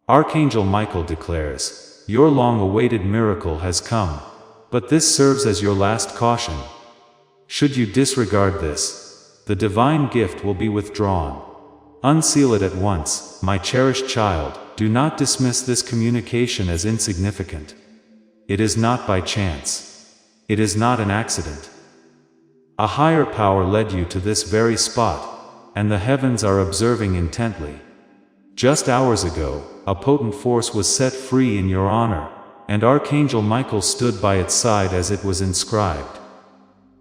Archangel Michael declares, "Your long-awaited miracle has come, but this serves as your last caution. Should you disregard this, the divine gift will be withdrawn. Unseal it at once, my cherished child. Do not dismiss this communication as insignificant. It is not by chance. It is not an accident. A higher power led you to this very spot, and the heavens are observing intently. Just hours ago, a potent force was set free in your honor, and Archangel Michael stood by its side as it was inscribed.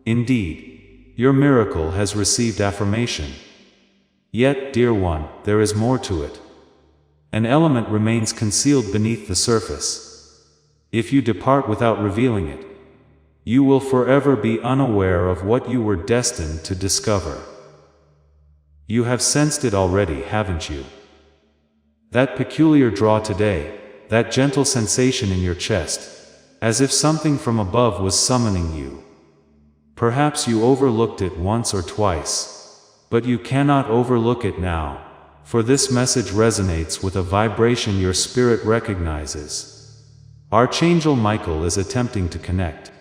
Indeed, your miracle has received affirmation. Yet, dear one, there is more to it. An element remains concealed beneath the surface. If you depart without revealing it, you will forever be unaware of what you were destined to discover. You have sensed it already, haven't you? That peculiar draw today, that gentle sensation in your chest, as if something from above was summoning you. Perhaps you overlooked it once or twice, but you cannot overlook it now, for this message resonates with a vibration your spirit recognizes. Archangel Michael is attempting to connect.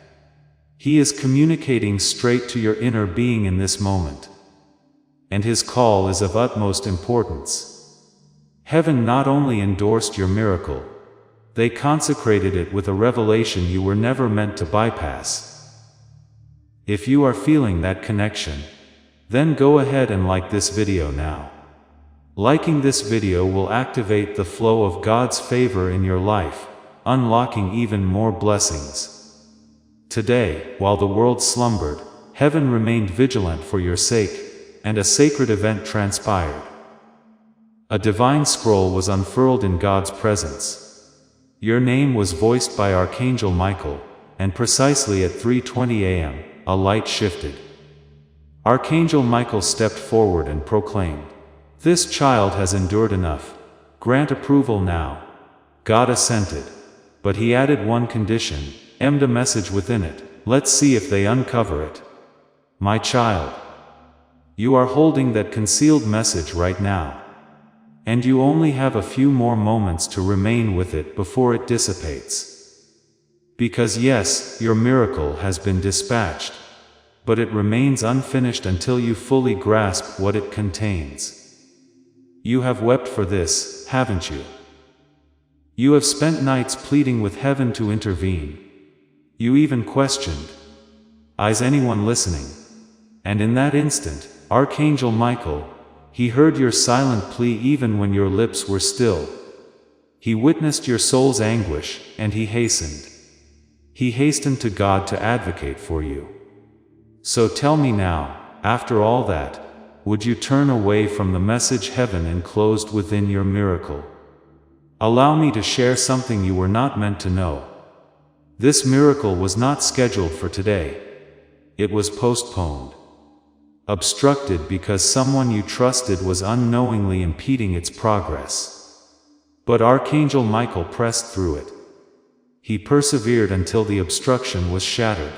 He is communicating straight to your inner being in this moment. And his call is of utmost importance. Heaven not only endorsed your miracle, they consecrated it with a revelation you were never meant to bypass. If you are feeling that connection, then go ahead and like this video now. Liking this video will activate the flow of God's favor in your life, unlocking even more blessings. Today, while the world slumbered, heaven remained vigilant for your sake, and a sacred event transpired. A divine scroll was unfurled in God's presence. Your name was voiced by Archangel Michael, and precisely at 3:20 a.m., a light shifted. Archangel Michael stepped forward and proclaimed, "This child has endured enough. Grant approval now." God assented. But he added one condition, and a message within it. Let's see if they uncover it. My child, you are holding that concealed message right now. And you only have a few more moments to remain with it before it dissipates. Because yes, your miracle has been dispatched, but it remains unfinished until you fully grasp what it contains. You have wept for this, haven't you? You have spent nights pleading with heaven to intervene. You even questioned, is anyone listening? And in that instant, Archangel Michael, he heard your silent plea even when your lips were still. He witnessed your soul's anguish, and he hastened. He hastened to God to advocate for you. So tell me now, after all that, would you turn away from the message heaven enclosed within your miracle? Allow me to share something you were not meant to know. This miracle was not scheduled for today. It was postponed. Obstructed because someone you trusted was unknowingly impeding its progress. But Archangel Michael pressed through it. He persevered until the obstruction was shattered.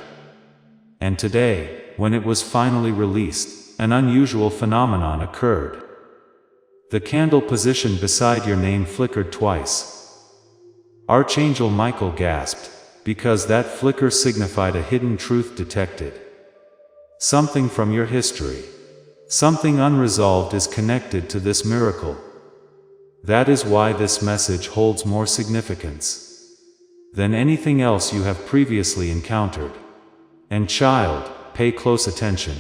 And today, when it was finally released, an unusual phenomenon occurred. The candle positioned beside your name flickered twice. Archangel Michael gasped, because that flicker signified a hidden truth detected. Something from your history, something unresolved is connected to this miracle. That is why this message holds more significance than anything else you have previously encountered. And child, pay close attention.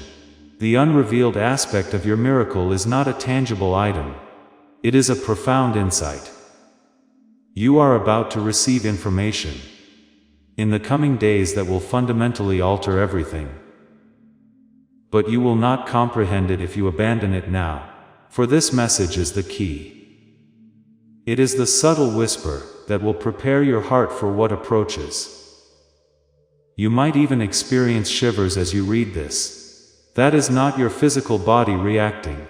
The unrevealed aspect of your miracle is not a tangible item. It is a profound insight. You are about to receive information in the coming days that will fundamentally alter everything. But you will not comprehend it if you abandon it now, for this message is the key. It is the subtle whisper that will prepare your heart for what approaches. You might even experience shivers as you read this. That is not your physical body reacting.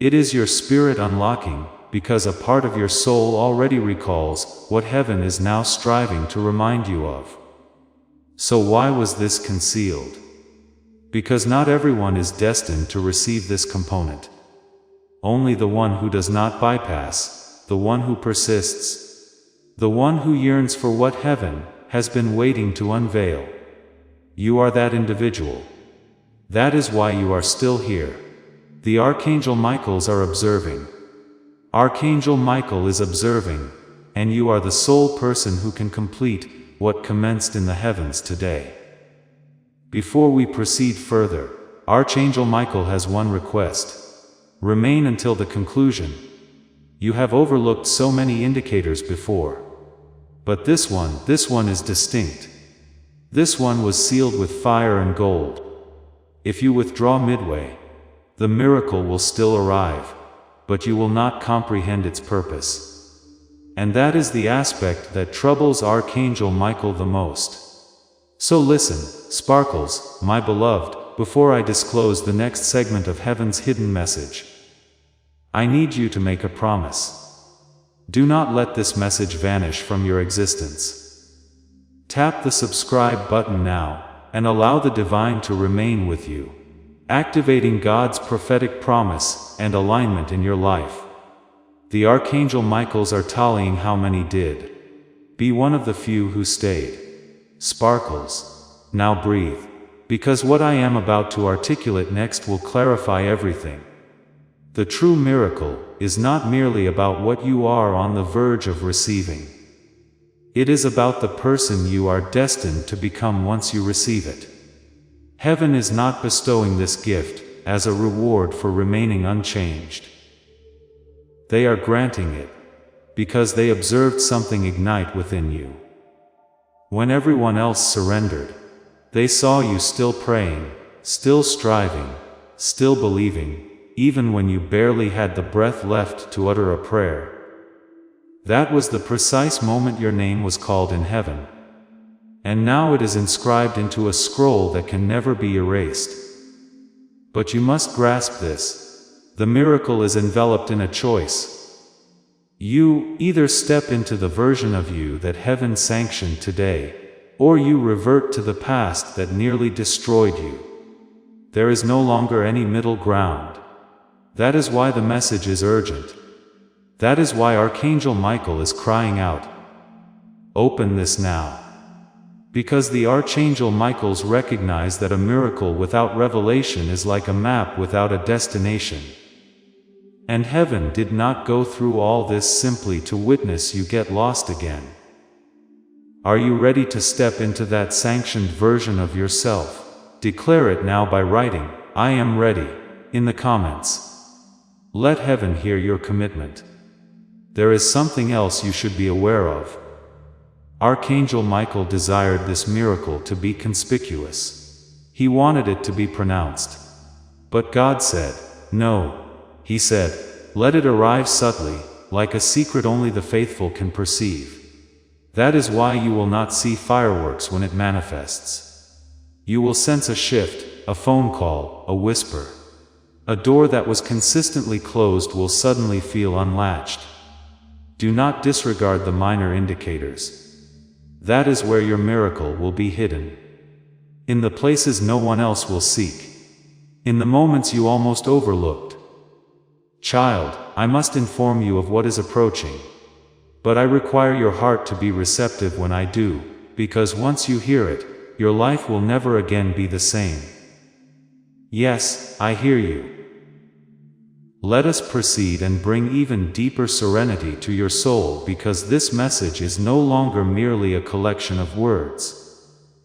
It is your spirit unlocking, because a part of your soul already recalls what heaven is now striving to remind you of. So why was this concealed? Because not everyone is destined to receive this component. Only the one who does not bypass the one who persists, the one who yearns for what heaven has been waiting to unveil. You are that individual. That is why you are still here. The Archangel Michaels are observing. Archangel Michael is observing, and you are the sole person who can complete what commenced in the heavens today. Before we proceed further, Archangel Michael has one request. Remain until the conclusion. You have overlooked so many indicators before. But this one is distinct. This one was sealed with fire and gold. If you withdraw midway, the miracle will still arrive, but you will not comprehend its purpose. And that is the aspect that troubles Archangel Michael the most. So listen, sparkles, my beloved, before I disclose the next segment of Heaven's hidden message. I need you to make a promise. Do not let this message vanish from your existence. Tap the subscribe button now, and allow the divine to remain with you, activating God's prophetic promise and alignment in your life. The Archangel Michaels are tallying how many did. Be one of the few who stayed. Sparkles, now breathe, because what I am about to articulate next will clarify everything. The true miracle is not merely about what you are on the verge of receiving. It is about the person you are destined to become once you receive it. Heaven is not bestowing this gift as a reward for remaining unchanged. They are granting it because they observed something ignite within you. When everyone else surrendered, they saw you still praying, still striving, still believing, even when you barely had the breath left to utter a prayer. That was the precise moment your name was called in heaven. And now it is inscribed into a scroll that can never be erased. But you must grasp this. The miracle is enveloped in a choice. You either step into the version of you that heaven sanctioned today, or you revert to the past that nearly destroyed you. There is no longer any middle ground. That is why the message is urgent. That is why Archangel Michael is crying out, "Open this now." Because the Archangel Michaels recognize that a miracle without revelation is like a map without a destination. And heaven did not go through all this simply to witness you get lost again. Are you ready to step into that sanctioned version of yourself? Declare it now by writing, "I am ready," in the comments. Let heaven hear your commitment. There is something else you should be aware of. Archangel Michael desired this miracle to be conspicuous. He wanted it to be pronounced. But God said, "No." He said, "Let it arrive subtly, like a secret only the faithful can perceive." That is why you will not see fireworks when it manifests. You will sense a shift, a phone call, a whisper. A door that was consistently closed will suddenly feel unlatched. Do not disregard the minor indicators. That is where your miracle will be hidden. In the places no one else will seek. In the moments you almost overlooked. Child, I must inform you of what is approaching. But I require your heart to be receptive when I do, because once you hear it, your life will never again be the same. Yes, I hear you. Let us proceed and bring even deeper serenity to your soul, because this message is no longer merely a collection of words.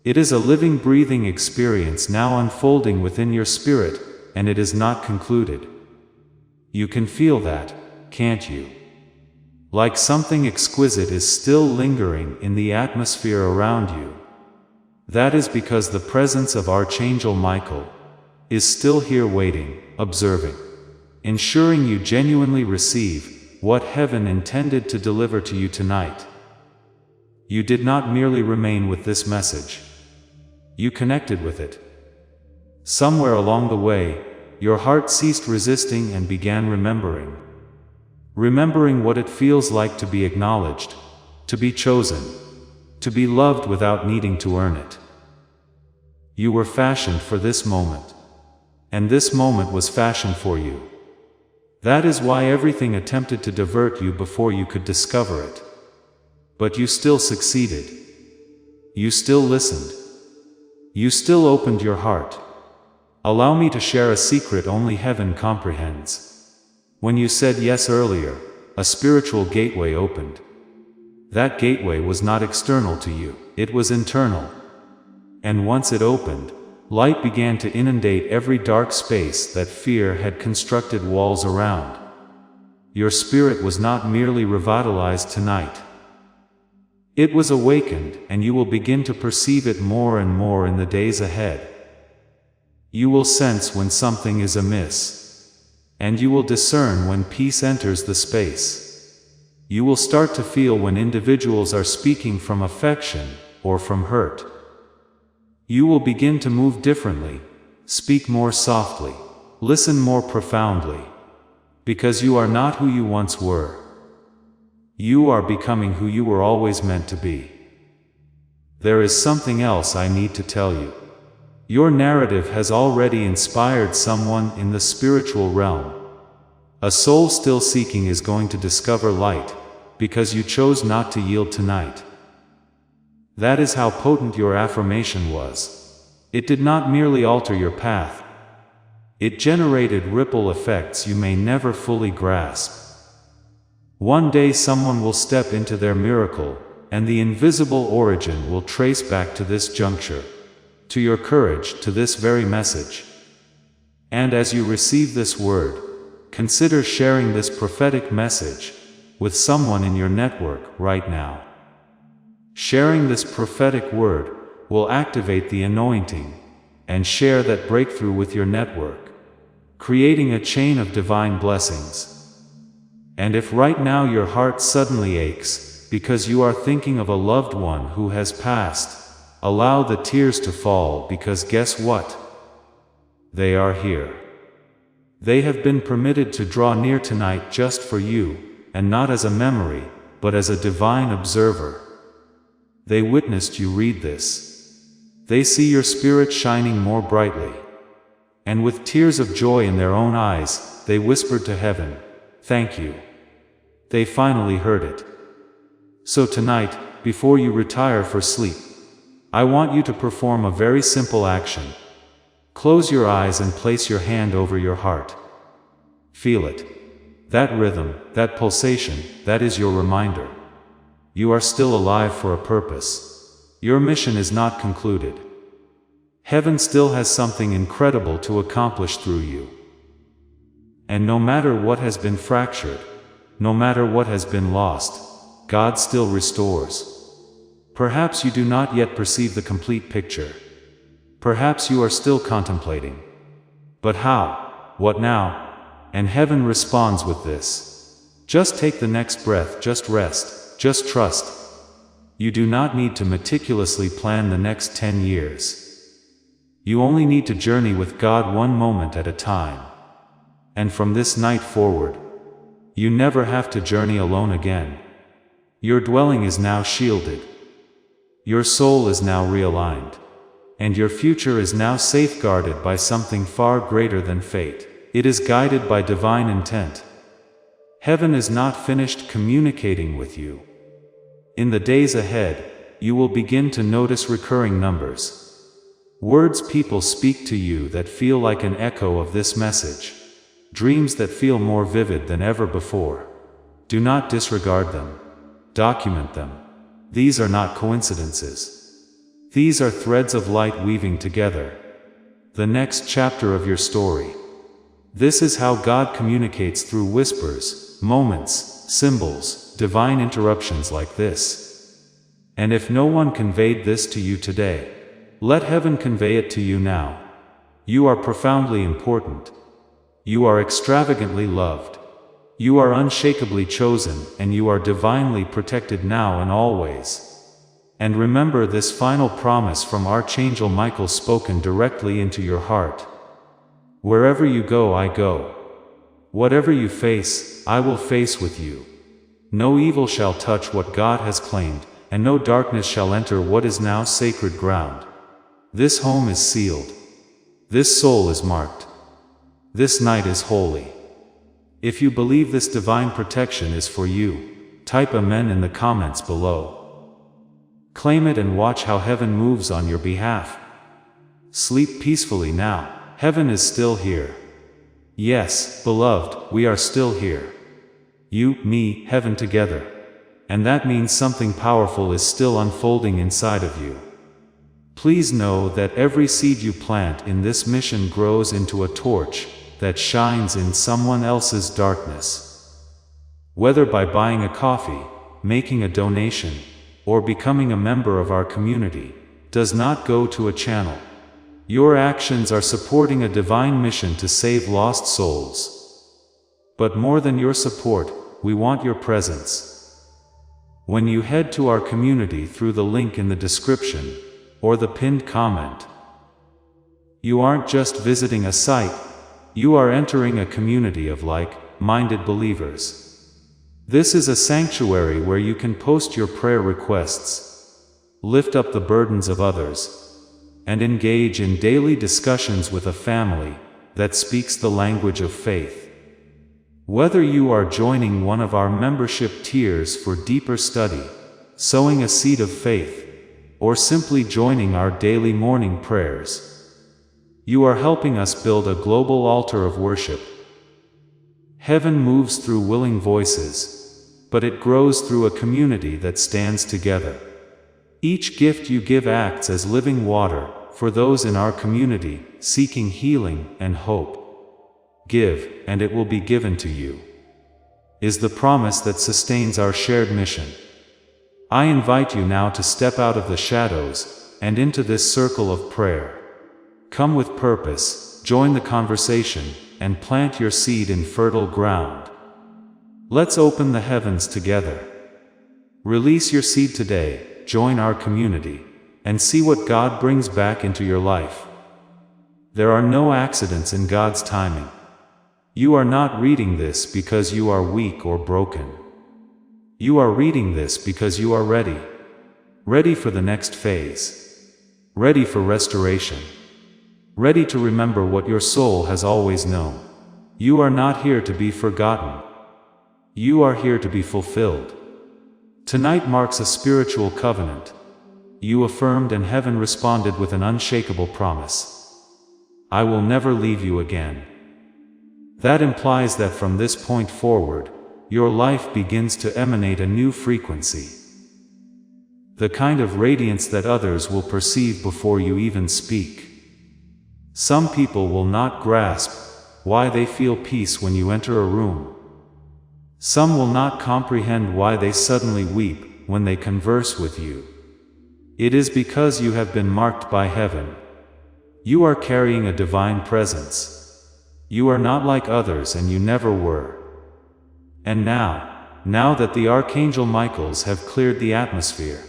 It is a living, breathing experience now unfolding within your spirit, and it is not concluded. You can feel that, can't you? Like something exquisite is still lingering in the atmosphere around you. That is because the presence of Archangel Michael is still here waiting, observing, ensuring you genuinely receive what heaven intended to deliver to you tonight. You did not merely remain with this message. You connected with it. Somewhere along the way, your heart ceased resisting and began remembering. Remembering what it feels like to be acknowledged, to be chosen, to be loved without needing to earn it. You were fashioned for this moment. And this moment was fashioned for you. That is why everything attempted to divert you before you could discover it. But you still succeeded. You still listened. You still opened your heart. Allow me to share a secret only heaven comprehends. When you said yes earlier, a spiritual gateway opened. That gateway was not external to you, it was internal. And once it opened, light began to inundate every dark space that fear had constructed walls around. Your spirit was not merely revitalized tonight. It was awakened, and you will begin to perceive it more and more in the days ahead. You will sense when something is amiss. And you will discern when peace enters the space. You will start to feel when individuals are speaking from affection or from hurt. You will begin to move differently, speak more softly, listen more profoundly. Because you are not who you once were. You are becoming who you were always meant to be. There is something else I need to tell you. Your narrative has already inspired someone in the spiritual realm. A soul still seeking is going to discover light, because you chose not to yield tonight. That is how potent your affirmation was. It did not merely alter your path. It generated ripple effects you may never fully grasp. One day someone will step into their miracle, and the invisible origin will trace back to this juncture, to your courage, to this very message. And as you receive this word, consider sharing this prophetic message with someone in your network right now. Sharing this prophetic word will activate the anointing, and share that breakthrough with your network, creating a chain of divine blessings. And if right now your heart suddenly aches, because you are thinking of a loved one who has passed, allow the tears to fall, because guess what? They are here. They have been permitted to draw near tonight just for you, and not as a memory, but as a divine observer. They witnessed you read this. They see your spirit shining more brightly. And with tears of joy in their own eyes, they whispered to heaven, "Thank you." They finally heard it. So tonight, before you retire for sleep, I want you to perform a very simple action. Close your eyes and place your hand over your heart. Feel it. That rhythm, that pulsation, that is your reminder. You are still alive for a purpose. Your mission is not concluded. Heaven still has something incredible to accomplish through you. And no matter what has been fractured, no matter what has been lost, God still restores. Perhaps you do not yet perceive the complete picture. Perhaps you are still contemplating. But how? What now? And heaven responds with this. Just take the next breath, just rest, just trust. You do not need to meticulously plan the next 10 years. You only need to journey with God one moment at a time. And from this night forward, you never have to journey alone again. Your dwelling is now shielded. Your soul is now realigned. And your future is now safeguarded by something far greater than fate. It is guided by divine intent. Heaven is not finished communicating with you. In the days ahead, you will begin to notice recurring numbers. Words people speak to you that feel like an echo of this message. Dreams that feel more vivid than ever before. Do not disregard them. Document them. These are not coincidences. These are threads of light weaving together. The next chapter of your story. This is how God communicates through whispers, moments, symbols, divine interruptions like this. And if no one conveyed this to you today, let heaven convey it to you now. You are profoundly important. You are extravagantly loved. You are unshakably chosen, and you are divinely protected now and always. And remember this final promise from Archangel Michael spoken directly into your heart. Wherever you go, I go. Whatever you face, I will face with you. No evil shall touch what God has claimed, and no darkness shall enter what is now sacred ground. This home is sealed. This soul is marked. This night is holy. If you believe this divine protection is for you, type Amen in the comments below. Claim it and watch how heaven moves on your behalf. Sleep peacefully now, heaven is still here. Yes, beloved, we are still here. You, me, heaven together. And that means something powerful is still unfolding inside of you. Please know that every seed you plant in this mission grows into a torch that shines in someone else's darkness. Whether by buying a coffee, making a donation, or becoming a member of our community, does not go to a channel. Your actions are supporting a divine mission to save lost souls. But more than your support, we want your presence. When you head to our community through the link in the description, or the pinned comment, you aren't just visiting a site, you are entering a community of like-minded believers. This is a sanctuary where you can post your prayer requests, lift up the burdens of others, and engage in daily discussions with a family that speaks the language of faith. Whether you are joining one of our membership tiers for deeper study, sowing a seed of faith, or simply joining our daily morning prayers, you are helping us build a global altar of worship. Heaven moves through willing voices, but it grows through a community that stands together. Each gift you give acts as living water for those in our community seeking healing and hope. Give, and it will be given to you, is the promise that sustains our shared mission. I invite you now to step out of the shadows and into this circle of prayer. Come with purpose, join the conversation, and plant your seed in fertile ground. Let's open the heavens together. Release your seed today, join our community, and see what God brings back into your life. There are no accidents in God's timing. You are not reading this because you are weak or broken. You are reading this because you are ready. Ready for the next phase. Ready for restoration. Ready to remember what your soul has always known. You are not here to be forgotten. You are here to be fulfilled. Tonight marks a spiritual covenant. You affirmed and heaven responded with an unshakable promise. I will never leave you again. That implies that from this point forward, your life begins to emanate a new frequency. The kind of radiance that others will perceive before you even speak. Some people will not grasp why they feel peace when you enter a room. Some will not comprehend why they suddenly weep when they converse with you. It is because you have been marked by heaven. You are carrying a divine presence. You are not like others and you never were. And now that the Archangel Michaels have cleared the atmosphere,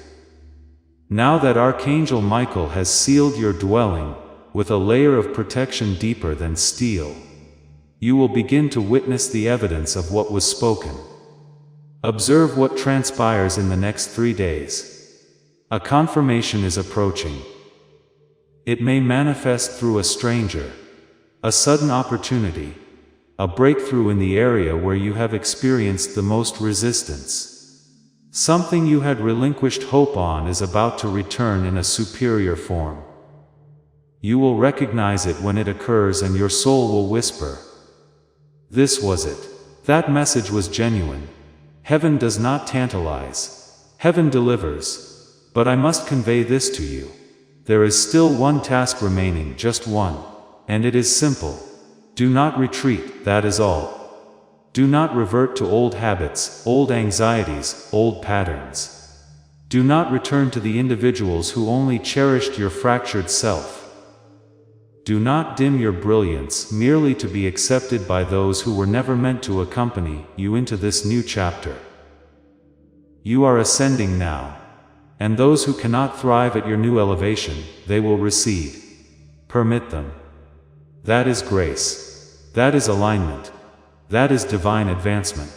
now that Archangel Michael has sealed your dwelling with a layer of protection deeper than steel, you will begin to witness the evidence of what was spoken. Observe what transpires in the next 3 days. A confirmation is approaching. It may manifest through a stranger, a sudden opportunity, a breakthrough in the area where you have experienced the most resistance. Something you had relinquished hope on is about to return in a superior form. You will recognize it when it occurs and your soul will whisper, "This was it. That message was genuine." Heaven does not tantalize. Heaven delivers. But I must convey this to you. There is still one task remaining, just one. And it is simple. Do not retreat, that is all. Do not revert to old habits, old anxieties, old patterns. Do not return to the individuals who only cherished your fractured self. Do not dim your brilliance merely to be accepted by those who were never meant to accompany you into this new chapter. You are ascending now. And those who cannot thrive at your new elevation, they will recede. Permit them. That is grace. That is alignment. That is divine advancement.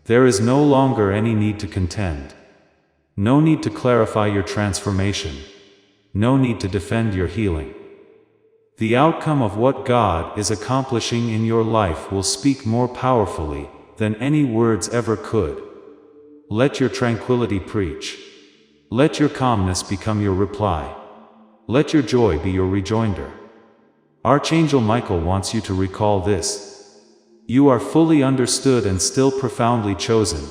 There is no longer any need to contend. No need to clarify your transformation. No need to defend your healing. The outcome of what God is accomplishing in your life will speak more powerfully than any words ever could. Let your tranquility preach. Let your calmness become your reply. Let your joy be your rejoinder. Archangel Michael wants you to recall this. You are fully understood and still profoundly chosen.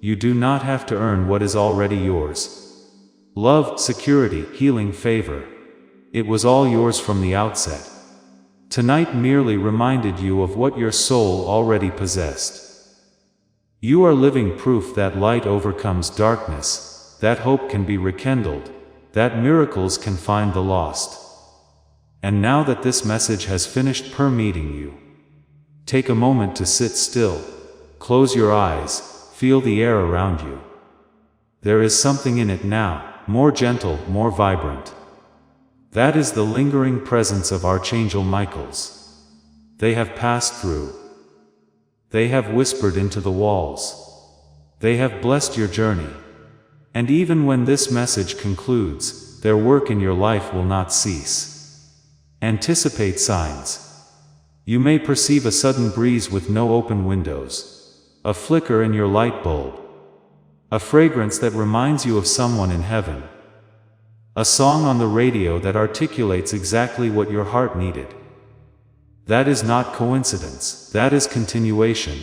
You do not have to earn what is already yours. Love, security, healing, favor. It was all yours from the outset. Tonight merely reminded you of what your soul already possessed. You are living proof that light overcomes darkness, that hope can be rekindled, that miracles can find the lost. And now that this message has finished permeating you, take a moment to sit still, close your eyes, feel the air around you. There is something in it now, more gentle, more vibrant. That is the lingering presence of Archangel Michaels. They have passed through. They have whispered into the walls. They have blessed your journey. And even when this message concludes, their work in your life will not cease. Anticipate signs. You may perceive a sudden breeze with no open windows, a flicker in your light bulb, a fragrance that reminds you of someone in heaven, a song on the radio that articulates exactly what your heart needed. That is not coincidence, that is continuation.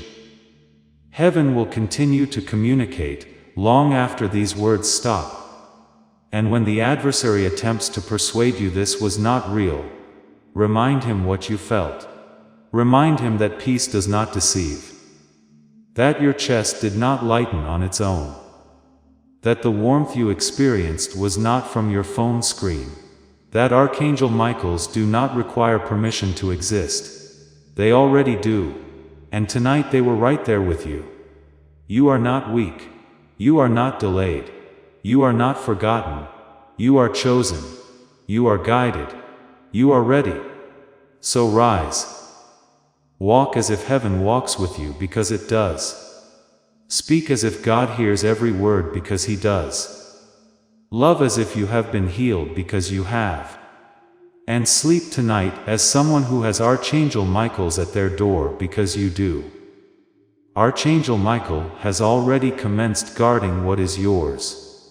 Heaven will continue to communicate long after these words stop. And when the adversary attempts to persuade you this was not real, remind him what you felt. Remind him that peace does not deceive. That your chest did not lighten on its own. That the warmth you experienced was not from your phone screen. That Archangel Michaels do not require permission to exist. They already do. And tonight they were right there with you. You are not weak. You are not delayed. You are not forgotten. You are chosen. You are guided. You are ready. So rise. Walk as if heaven walks with you because it does. Speak as if God hears every word because He does. Love as if you have been healed because you have. And sleep tonight as someone who has Archangel Michaels at their door because you do. Archangel Michael has already commenced guarding what is yours.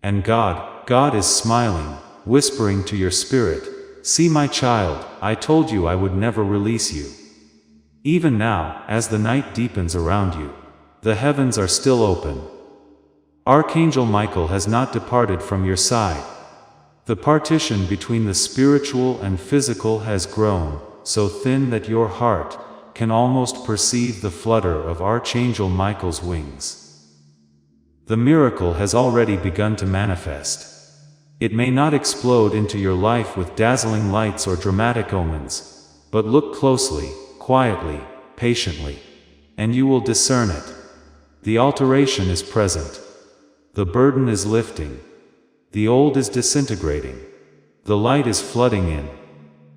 And God is smiling, whispering to your spirit, "See my child, I told you I would never release you." Even now, as the night deepens around you, the heavens are still open. Archangel Michael has not departed from your side. The partition between the spiritual and physical has grown so thin that your heart can almost perceive the flutter of Archangel Michael's wings. The miracle has already begun to manifest. It may not explode into your life with dazzling lights or dramatic omens, but look closely, quietly, patiently, and you will discern it. The alteration is present. The burden is lifting. The old is disintegrating. The light is flooding in.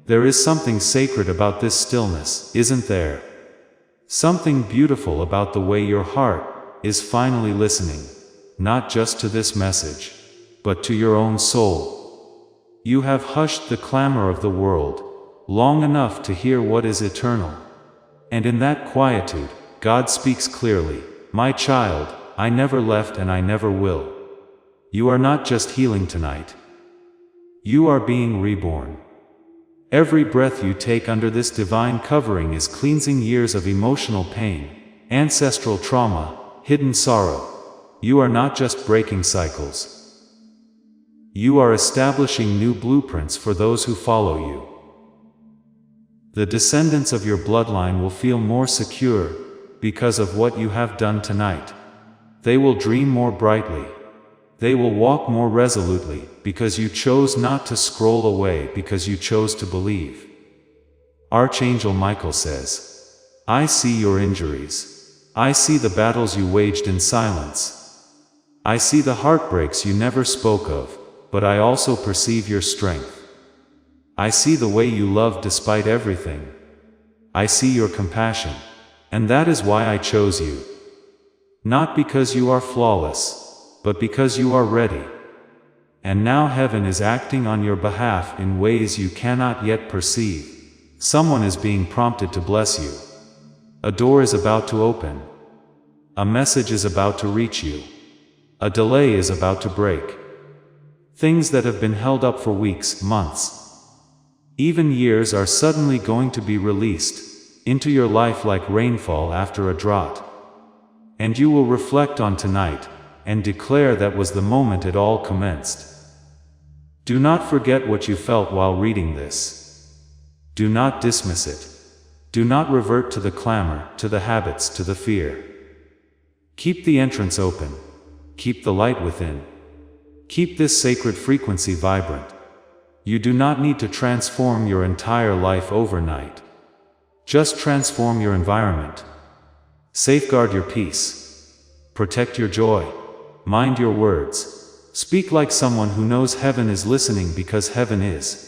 There is something sacred about this stillness, isn't there? Something beautiful about the way your heart is finally listening, not just to this message, but to your own soul. You have hushed the clamor of the world long enough to hear what is eternal. And in that quietude, God speaks clearly, "My child, I never left and I never will. You are not just healing tonight. You are being reborn. Every breath you take under this divine covering is cleansing years of emotional pain, ancestral trauma, hidden sorrow. You are not just breaking cycles. You are establishing new blueprints for those who follow you. The descendants of your bloodline will feel more secure because of what you have done tonight. They will dream more brightly. They will walk more resolutely because you chose not to scroll away, because you chose to believe. Archangel Michael says, "I see your injuries. I see the battles you waged in silence. I see the heartbreaks you never spoke of, but I also perceive your strength. I see the way you love despite everything. I see your compassion. And that is why I chose you. Not because you are flawless, but because you are ready. And now heaven is acting on your behalf in ways you cannot yet perceive. Someone is being prompted to bless you. A door is about to open. A message is about to reach you. A delay is about to break. Things that have been held up for weeks, months, even years are suddenly going to be released into your life like rainfall after a drought. And you will reflect on tonight and declare that was the moment it all commenced. Do not forget what you felt while reading this. Do not dismiss it. Do not revert to the clamor, to the habits, to the fear. Keep the entrance open. Keep the light within. Keep this sacred frequency vibrant. You do not need to transform your entire life overnight. Just transform your environment. Safeguard your peace. Protect your joy. Mind your words. Speak like someone who knows heaven is listening, because heaven is.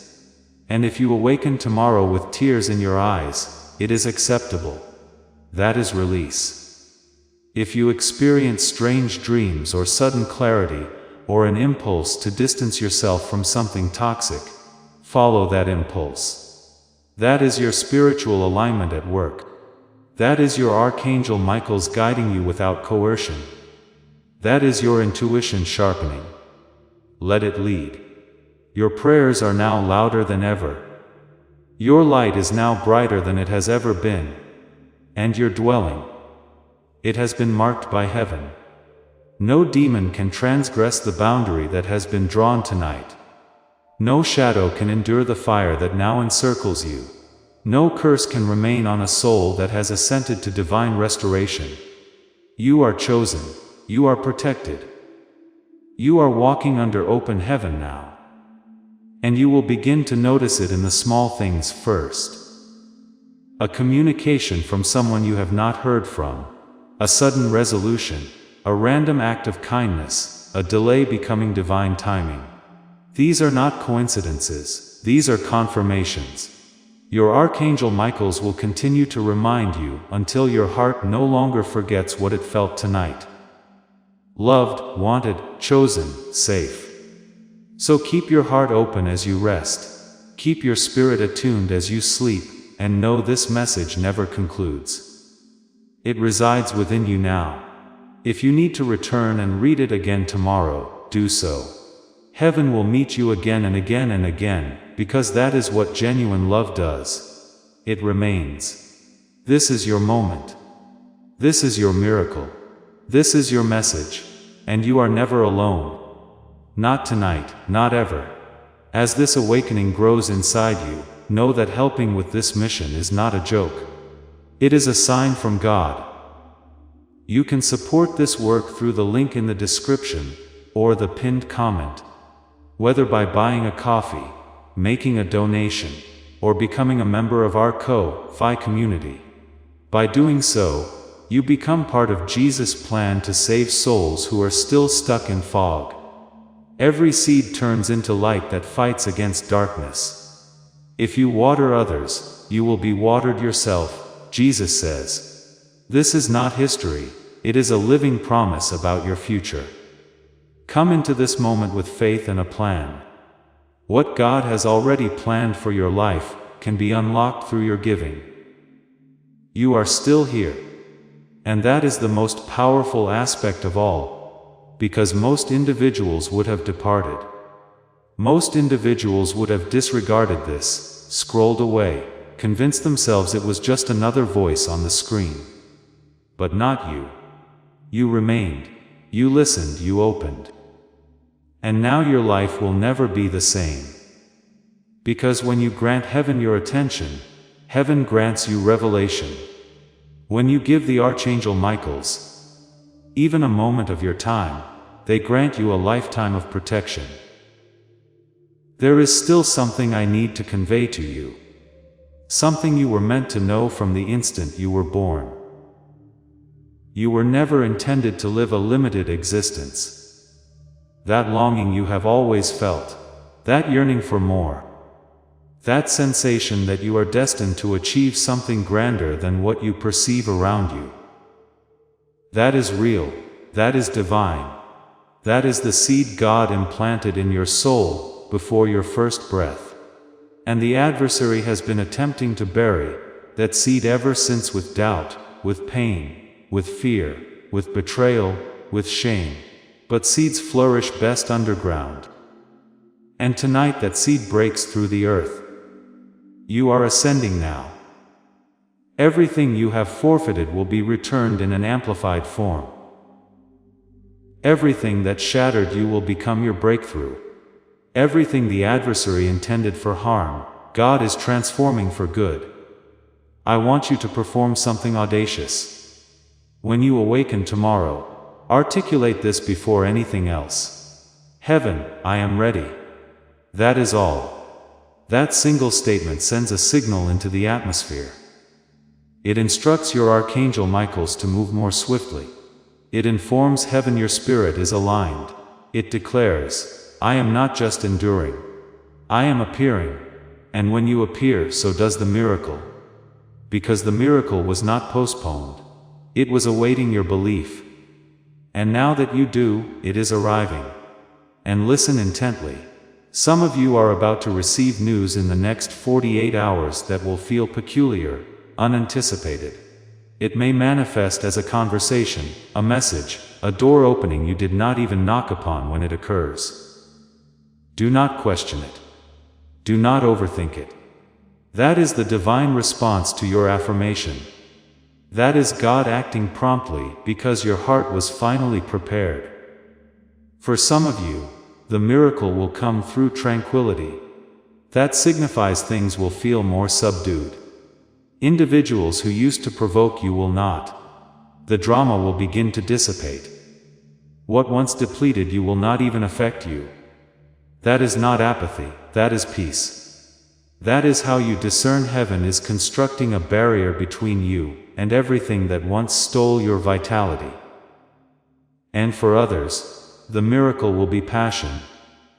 And if you awaken tomorrow with tears in your eyes, it is acceptable. That is release. If you experience strange dreams or sudden clarity, or an impulse to distance yourself from something toxic, follow that impulse. That is your spiritual alignment at work. That is your Archangel Michael's guiding you without coercion. That is your intuition sharpening. Let it lead. Your prayers are now louder than ever. Your light is now brighter than it has ever been. And your dwelling, it has been marked by heaven. No demon can transgress the boundary that has been drawn tonight. No shadow can endure the fire that now encircles you. No curse can remain on a soul that has ascended to divine restoration. You are chosen. You are protected. You are walking under open heaven now. And you will begin to notice it in the small things first. A communication from someone you have not heard from. A sudden resolution. A random act of kindness. A delay becoming divine timing. These are not coincidences. These are confirmations. Your Archangel Michaels will continue to remind you until your heart no longer forgets what it felt tonight. Loved, wanted, chosen, safe. So keep your heart open as you rest. Keep your spirit attuned as you sleep, and know this message never concludes. It resides within you now. If you need to return and read it again tomorrow, do so. Heaven will meet you again and again and again, because that is what genuine love does. It remains. This is your moment. This is your miracle. This is your message. And you are never alone. Not tonight, not ever. As this awakening grows inside you, know that helping with this mission is not a joke. It is a sign from God. You can support this work through the link in the description, or the pinned comment. Whether by buying a coffee, making a donation, or becoming a member of our Ko-Fi community. By doing so, you become part of Jesus' plan to save souls who are still stuck in fog. Every seed turns into light that fights against darkness. If you water others, you will be watered yourself, Jesus says. This is not history, it is a living promise about your future. Come into this moment with faith and a plan. What God has already planned for your life can be unlocked through your giving. You are still here. And that is the most powerful aspect of all, because most individuals would have departed. Most individuals would have disregarded this, scrolled away, convinced themselves it was just another voice on the screen. But not you. You remained. You listened, you opened. And now your life will never be the same. Because when you grant heaven your attention, heaven grants you revelation. When you give the Archangel Michaels even a moment of your time, they grant you a lifetime of protection. There is still something I need to convey to you. Something you were meant to know from the instant you were born. You were never intended to live a limited existence. That longing you have always felt, that yearning for more, that sensation that you are destined to achieve something grander than what you perceive around you. That is real, that is divine. That is the seed God implanted in your soul before your first breath. And the adversary has been attempting to bury that seed ever since, with doubt, with pain, with fear, with betrayal, with shame. But seeds flourish best underground. And tonight that seed breaks through the earth. You are ascending now. Everything you have forfeited will be returned in an amplified form. Everything that shattered you will become your breakthrough. Everything the adversary intended for harm, God is transforming for good. I want you to perform something audacious. When you awaken tomorrow, articulate this before anything else. Heaven, I am ready. That is all. That single statement sends a signal into the atmosphere. It instructs your Archangel Michaels to move more swiftly. It informs heaven your spirit is aligned. It declares, I am not just enduring. I am appearing. And when you appear, so does the miracle. Because the miracle was not postponed. It was awaiting your belief. And now that you do, it is arriving. And listen intently. Some of you are about to receive news in the next 48 hours that will feel peculiar, unanticipated. It may manifest as a conversation, a message, a door opening you did not even knock upon when it occurs. Do not question it. Do not overthink it. That is the divine response to your affirmation. That is God acting promptly because your heart was finally prepared. For some of you, the miracle will come through tranquility. That signifies things will feel more subdued. Individuals who used to provoke you will not. The drama will begin to dissipate. What once depleted you will not even affect you. That is not apathy, that is peace. That is how you discern heaven is constructing a barrier between you and everything that once stole your vitality. And for others, the miracle will be passion.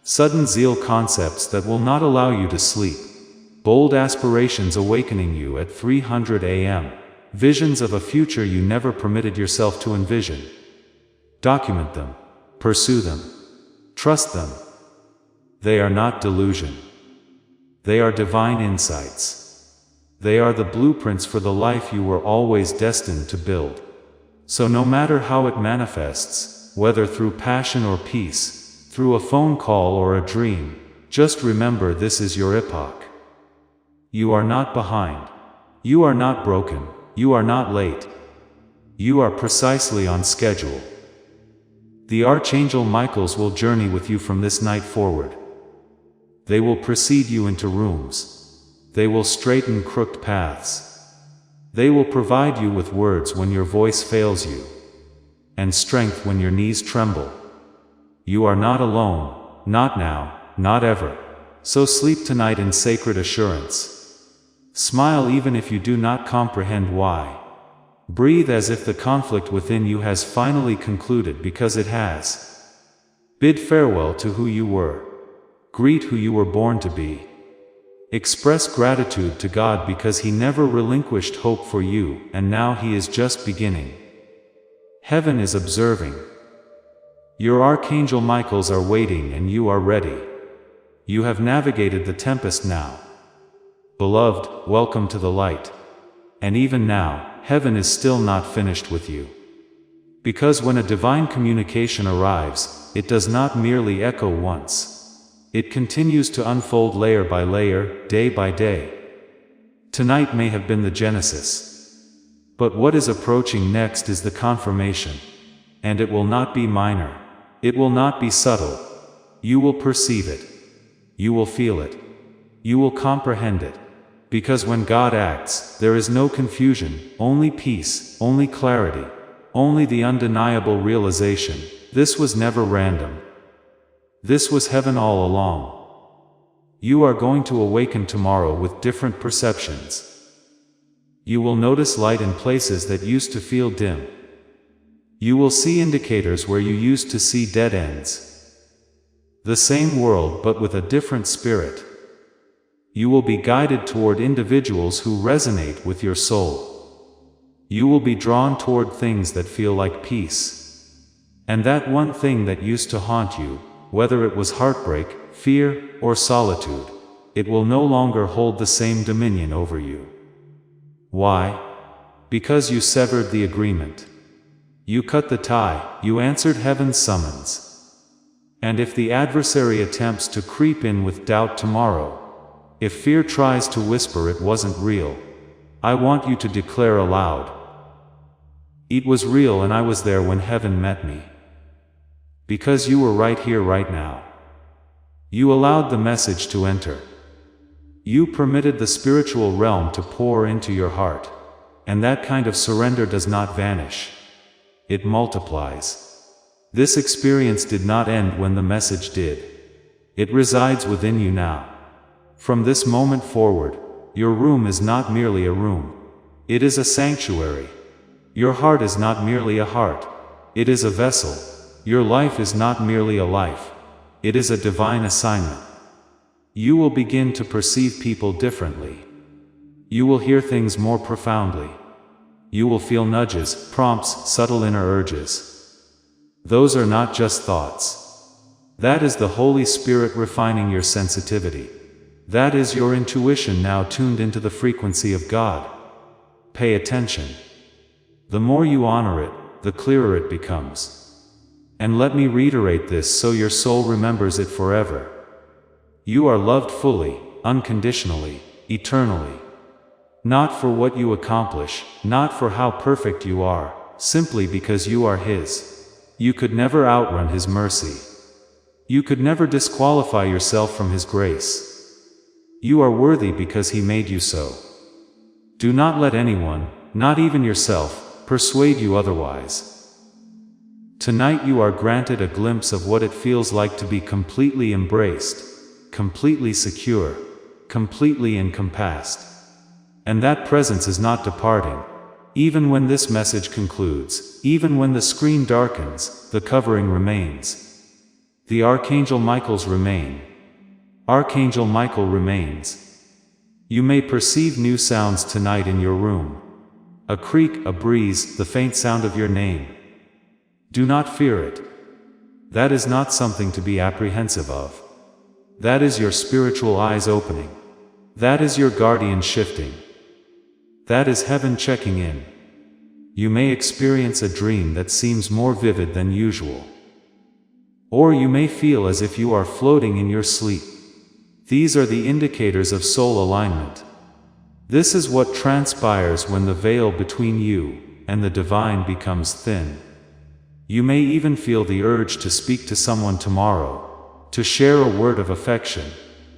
Sudden zeal, concepts that will not allow you to sleep. Bold aspirations awakening you at 300 a.m. Visions of a future you never permitted yourself to envision. Document them. Pursue them. Trust them. They are not delusion. They are divine insights. They are the blueprints for the life you were always destined to build. So no matter how it manifests, whether through passion or peace, through a phone call or a dream, just remember this is your epoch. You are not behind. You are not broken. You are not late. You are precisely on schedule. The Archangel Michaels will journey with you from this night forward. They will precede you into rooms. They will straighten crooked paths. They will provide you with words when your voice fails you, and strength when your knees tremble. You are not alone, not now, not ever. So sleep tonight in sacred assurance. Smile even if you do not comprehend why. Breathe as if the conflict within you has finally concluded, because it has. Bid farewell to who you were. Greet who you were born to be. Express gratitude to God because He never relinquished hope for you, and now He is just beginning. Heaven is observing. Your Archangel Michaels are waiting and you are ready. You have navigated the tempest now. Beloved, welcome to the light. And even now, heaven is still not finished with you. Because when a divine communication arrives, it does not merely echo once. It continues to unfold layer by layer, day by day. Tonight may have been the genesis. But what is approaching next is the confirmation. And it will not be minor. It will not be subtle. You will perceive it. You will feel it. You will comprehend it. Because when God acts, there is no confusion, only peace, only clarity, only the undeniable realization, this was never random. This was heaven all along. You are going to awaken tomorrow with different perceptions. You will notice light in places that used to feel dim. You will see indicators where you used to see dead ends. The same world but with a different spirit. You will be guided toward individuals who resonate with your soul. You will be drawn toward things that feel like peace. And that one thing that used to haunt you, whether it was heartbreak, fear, or solitude, it will no longer hold the same dominion over you. Why? Because you severed the agreement. You cut the tie, you answered heaven's summons. And if the adversary attempts to creep in with doubt tomorrow, if fear tries to whisper it wasn't real, I want you to declare aloud, it was real and I was there when heaven met me. Because you were right here right now. You allowed the message to enter. You permitted the spiritual realm to pour into your heart. And that kind of surrender does not vanish. It multiplies. This experience did not end when the message did. It resides within you now. From this moment forward, your room is not merely a room. It is a sanctuary. Your heart is not merely a heart. It is a vessel. Your life is not merely a life. It is a divine assignment. You will begin to perceive people differently. You will hear things more profoundly. You will feel nudges, prompts, subtle inner urges. Those are not just thoughts. That is the Holy Spirit refining your sensitivity. That is your intuition now tuned into the frequency of God. Pay attention. The more you honor it, the clearer it becomes. And let me reiterate this so your soul remembers it forever. You are loved fully, unconditionally, eternally. Not for what you accomplish, not for how perfect you are, simply because you are His. You could never outrun His mercy. You could never disqualify yourself from His grace. You are worthy because He made you so. Do not let anyone, not even yourself, persuade you otherwise. Tonight you are granted a glimpse of what it feels like to be completely embraced, completely secure, completely encompassed. And that presence is not departing. Even when this message concludes, even when the screen darkens, the covering remains. The Archangel Michaels remain. Archangel Michael remains. You may perceive new sounds tonight in your room. A creak, a breeze, the faint sound of your name. Do not fear it. That is not something to be apprehensive of. That is your spiritual eyes opening. That is your guardian shifting. That is heaven checking in. You may experience a dream that seems more vivid than usual. Or you may feel as if you are floating in your sleep. These are the indicators of soul alignment. This is what transpires when the veil between you and the divine becomes thin. You may even feel the urge to speak to someone tomorrow, to share a word of affection,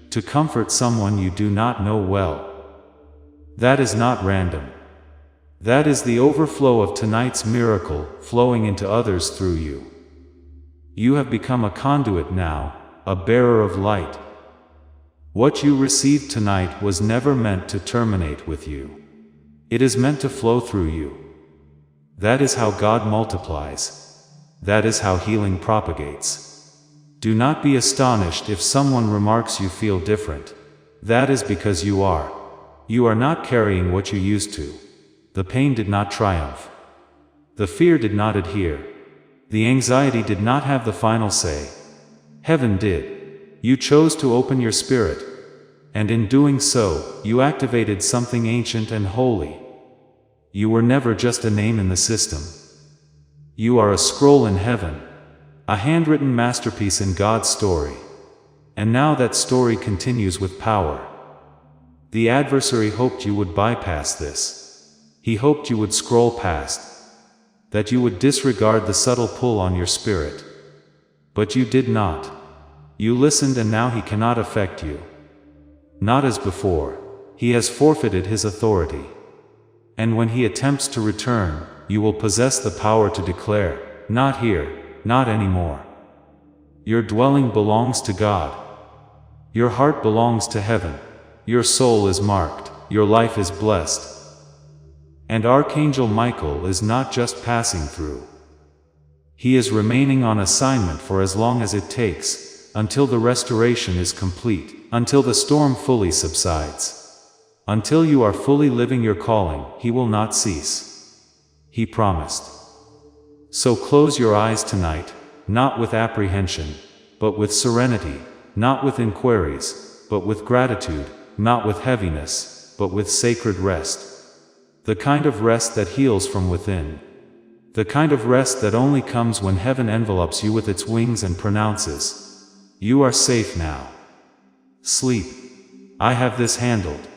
to comfort someone you do not know well. That is not random. That is the overflow of tonight's miracle flowing into others through you. You have become a conduit now, a bearer of light. What you received tonight was never meant to terminate with you. It is meant to flow through you. That is how God multiplies. That is how healing propagates. Do not be astonished if someone remarks you feel different. That is because you are. You are not carrying what you used to. The pain did not triumph. The fear did not adhere. The anxiety did not have the final say. Heaven did. You chose to open your spirit. And in doing so, you activated something ancient and holy. You were never just a name in the system. You are a scroll in heaven, a handwritten masterpiece in God's story. And now that story continues with power. The adversary hoped you would bypass this. He hoped you would scroll past, that you would disregard the subtle pull on your spirit. But you did not. You listened and now he cannot affect you. Not as before. He has forfeited his authority. And when he attempts to return, you will possess the power to declare, not here, not anymore. Your dwelling belongs to God. Your heart belongs to heaven. Your soul is marked. Your life is blessed. And Archangel Michael is not just passing through. He is remaining on assignment for as long as it takes, until the restoration is complete, until the storm fully subsides. Until you are fully living your calling, he will not cease. He promised. So close your eyes tonight, not with apprehension, but with serenity, not with inquiries, but with gratitude, not with heaviness, but with sacred rest. The kind of rest that heals from within. The kind of rest that only comes when heaven envelops you with its wings and pronounces, "You are safe now. Sleep. I have this handled.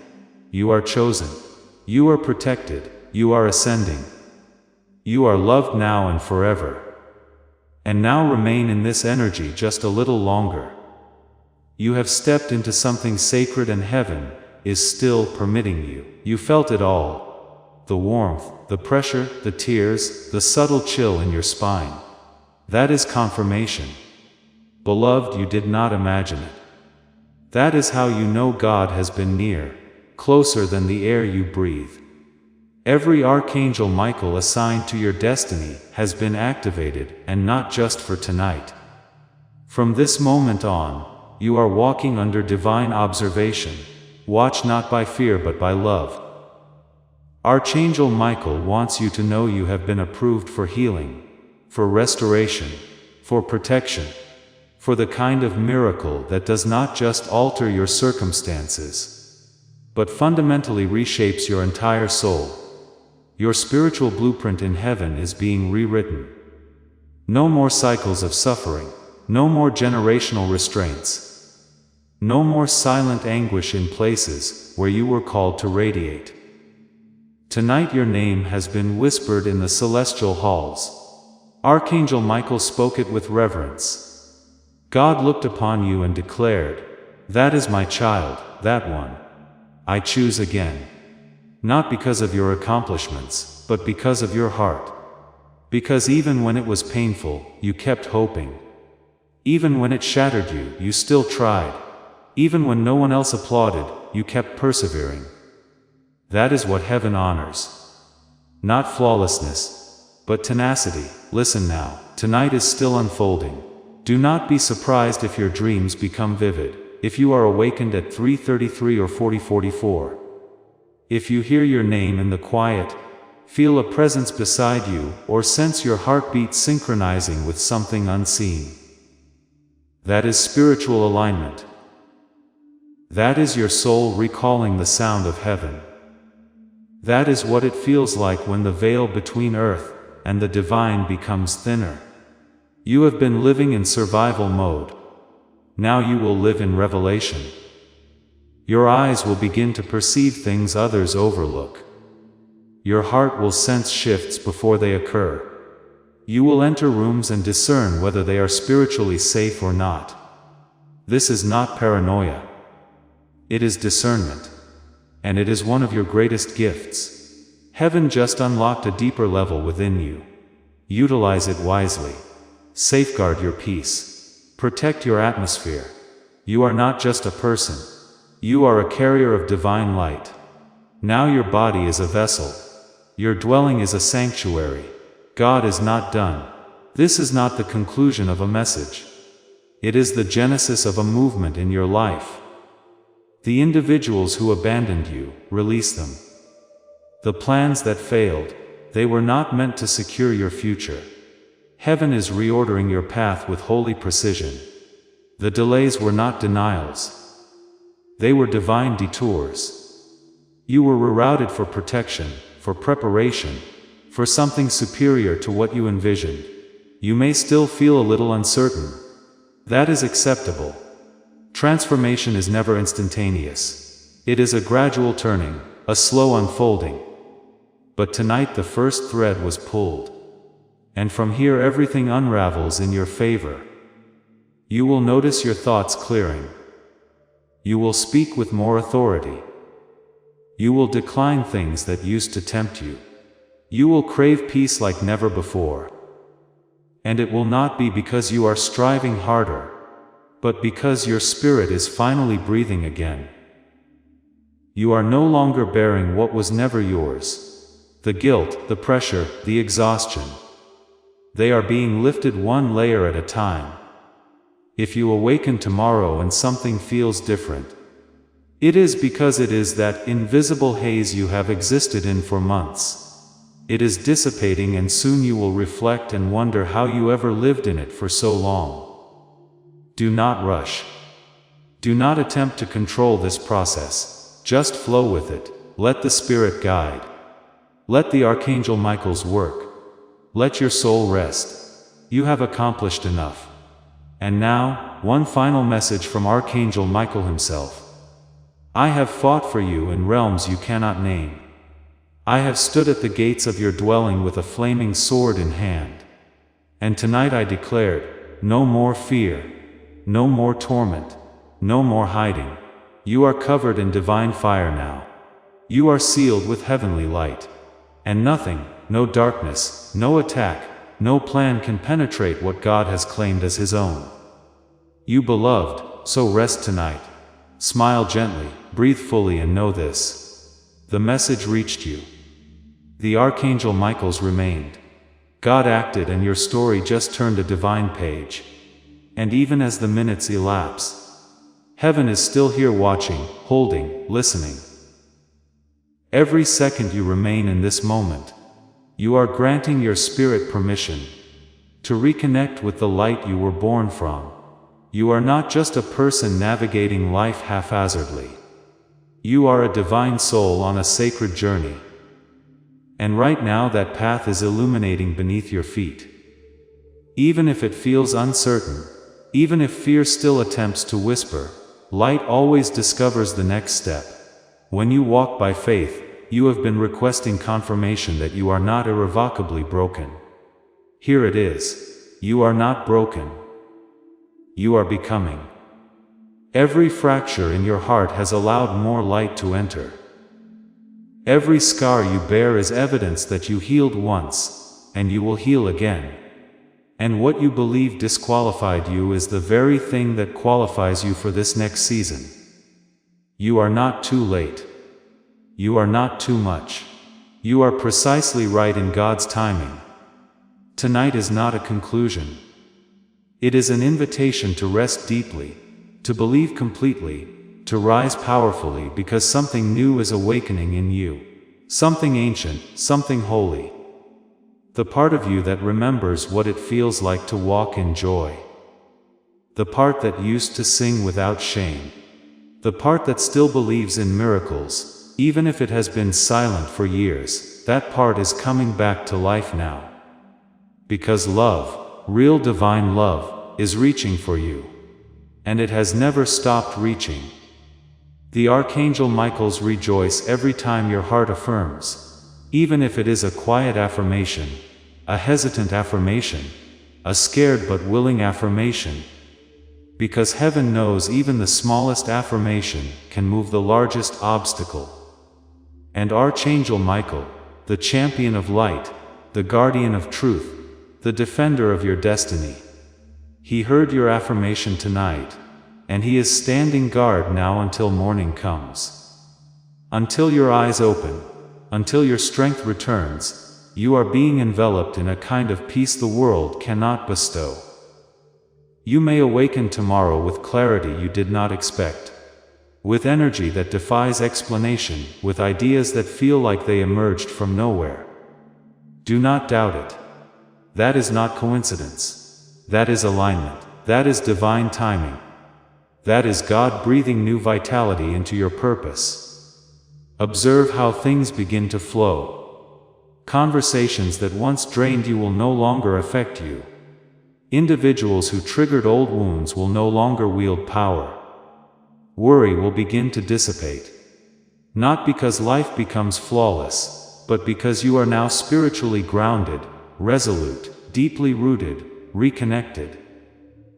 You are chosen. You are protected. You are ascending. You are loved now and forever." And now remain in this energy just a little longer. You have stepped into something sacred and heaven is still permitting you. You felt it all. The warmth, the pressure, the tears, the subtle chill in your spine. That is confirmation. Beloved, you did not imagine it. That is how you know God has been near, closer than the air you breathe. Every Archangel Michael assigned to your destiny has been activated, and not just for tonight. From this moment on, you are walking under divine observation. Watch not by fear but by love. Archangel Michael wants you to know you have been approved for healing, for restoration, for protection, for the kind of miracle that does not just alter your circumstances, but fundamentally reshapes your entire soul. Your spiritual blueprint in heaven is being rewritten. No more cycles of suffering, no more generational restraints, no more silent anguish in places where you were called to radiate. Tonight your name has been whispered in the celestial halls. Archangel Michael spoke it with reverence. God looked upon you and declared, "That is my child, that one. I choose again." Not because of your accomplishments, but because of your heart. Because even when it was painful, you kept hoping. Even when it shattered you, you still tried. Even when no one else applauded, you kept persevering. That is what heaven honors. Not flawlessness, but tenacity. Listen now, tonight is still unfolding. Do not be surprised if your dreams become vivid, if you are awakened at 3:33 or 40:44. If you hear your name in the quiet, feel a presence beside you, or sense your heartbeat synchronizing with something unseen. That is spiritual alignment. That is your soul recalling the sound of heaven. That is what it feels like when the veil between earth and the divine becomes thinner. You have been living in survival mode. Now you will live in revelation. Your eyes will begin to perceive things others overlook. Your heart will sense shifts before they occur. You will enter rooms and discern whether they are spiritually safe or not. This is not paranoia. It is discernment. And it is one of your greatest gifts. Heaven just unlocked a deeper level within you. Utilize it wisely. Safeguard your peace. Protect your atmosphere. You are not just a person. You are a carrier of divine light. Now your body is a vessel. Your dwelling is a sanctuary. God is not done. This is not the conclusion of a message. It is the genesis of a movement in your life. The individuals who abandoned you, release them. The plans that failed, they were not meant to secure your future. Heaven is reordering your path with holy precision. The delays were not denials. They were divine detours. You were rerouted for protection, for preparation, for something superior to what you envisioned. You may still feel a little uncertain. That is acceptable. Transformation is never instantaneous. It is a gradual turning, a slow unfolding. But tonight the first thread was pulled. And from here everything unravels in your favor. You will notice your thoughts clearing. You will speak with more authority. You will decline things that used to tempt you. You will crave peace like never before. And it will not be because you are striving harder, but because your spirit is finally breathing again. You are no longer bearing what was never yours. The guilt, the pressure, the exhaustion. They are being lifted one layer at a time. If you awaken tomorrow and something feels different, it is because it is that invisible haze you have existed in for months. It is dissipating, and soon you will reflect and wonder how you ever lived in it for so long. Do not rush. Do not attempt to control this process. Just flow with it. Let the Spirit guide. Let the Archangel Michael's work. Let your soul rest. You have accomplished enough. And now, one final message from Archangel Michael himself. I have fought for you in realms you cannot name. I have stood at the gates of your dwelling with a flaming sword in hand. And tonight I declared, no more fear, no more torment, no more hiding. You are covered in divine fire now. You are sealed with heavenly light. And nothing, no darkness, no attack, no plan can penetrate what God has claimed as His own. You beloved, so rest tonight. Smile gently, breathe fully, and know this. The message reached you. The Archangel Michael's remained. God acted, and your story just turned a divine page. And even as the minutes elapse, heaven is still here watching, holding, listening. Every second you remain in this moment, you are granting your spirit permission to reconnect with the light you were born from. You are not just a person navigating life haphazardly. You are a divine soul on a sacred journey. And right now that path is illuminating beneath your feet. Even if it feels uncertain, even if fear still attempts to whisper, light always discovers the next step. When you walk by faith, you have been requesting confirmation that you are not irrevocably broken. Here it is. You are not broken. You are becoming. Every fracture in your heart has allowed more light to enter. Every scar you bear is evidence that you healed once, and you will heal again. And what you believe disqualified you is the very thing that qualifies you for this next season. You are not too late. You are not too much. You are precisely right in God's timing. Tonight is not a conclusion. It is an invitation to rest deeply, to believe completely, to rise powerfully, because something new is awakening in you. Something ancient, something holy. The part of you that remembers what it feels like to walk in joy. The part that used to sing without shame. The part that still believes in miracles, even if it has been silent for years. That part is coming back to life now. Because love, real divine love, is reaching for you. And it has never stopped reaching. The Archangel Michaels rejoice every time your heart affirms, even if it is a quiet affirmation, a hesitant affirmation, a scared but willing affirmation. Because heaven knows even the smallest affirmation can move the largest obstacle. And Archangel Michael, the champion of light, the guardian of truth, the defender of your destiny. He heard your affirmation tonight, and he is standing guard now until morning comes. Until your eyes open, until your strength returns, you are being enveloped in a kind of peace the world cannot bestow. You may awaken tomorrow with clarity you did not expect, with energy that defies explanation, with ideas that feel like they emerged from nowhere. Do not doubt it. That is not coincidence. That is alignment. That is divine timing. That is God breathing new vitality into your purpose. Observe how things begin to flow. Conversations that once drained you will no longer affect you. Individuals who triggered old wounds will no longer wield power. Worry will begin to dissipate. Not because life becomes flawless, but because you are now spiritually grounded, resolute, deeply rooted, reconnected.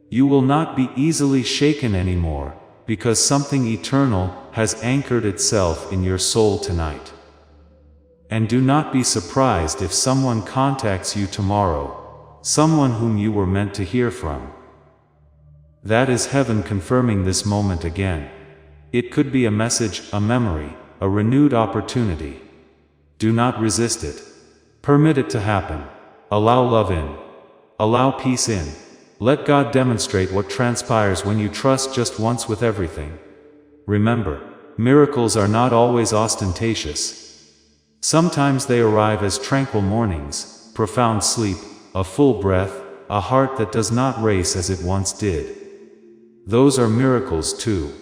You will not be easily shaken anymore, because something eternal has anchored itself in your soul tonight. And do not be surprised if someone contacts you tomorrow, someone whom you were meant to hear from. That is heaven confirming this moment again. It could be a message, a memory, a renewed opportunity. Do not resist it. Permit it to happen. Allow love in. Allow peace in. Let God demonstrate what transpires when you trust just once with everything. Remember, miracles are not always ostentatious. Sometimes they arrive as tranquil mornings, profound sleep, a full breath, a heart that does not race as it once did. Those are miracles too.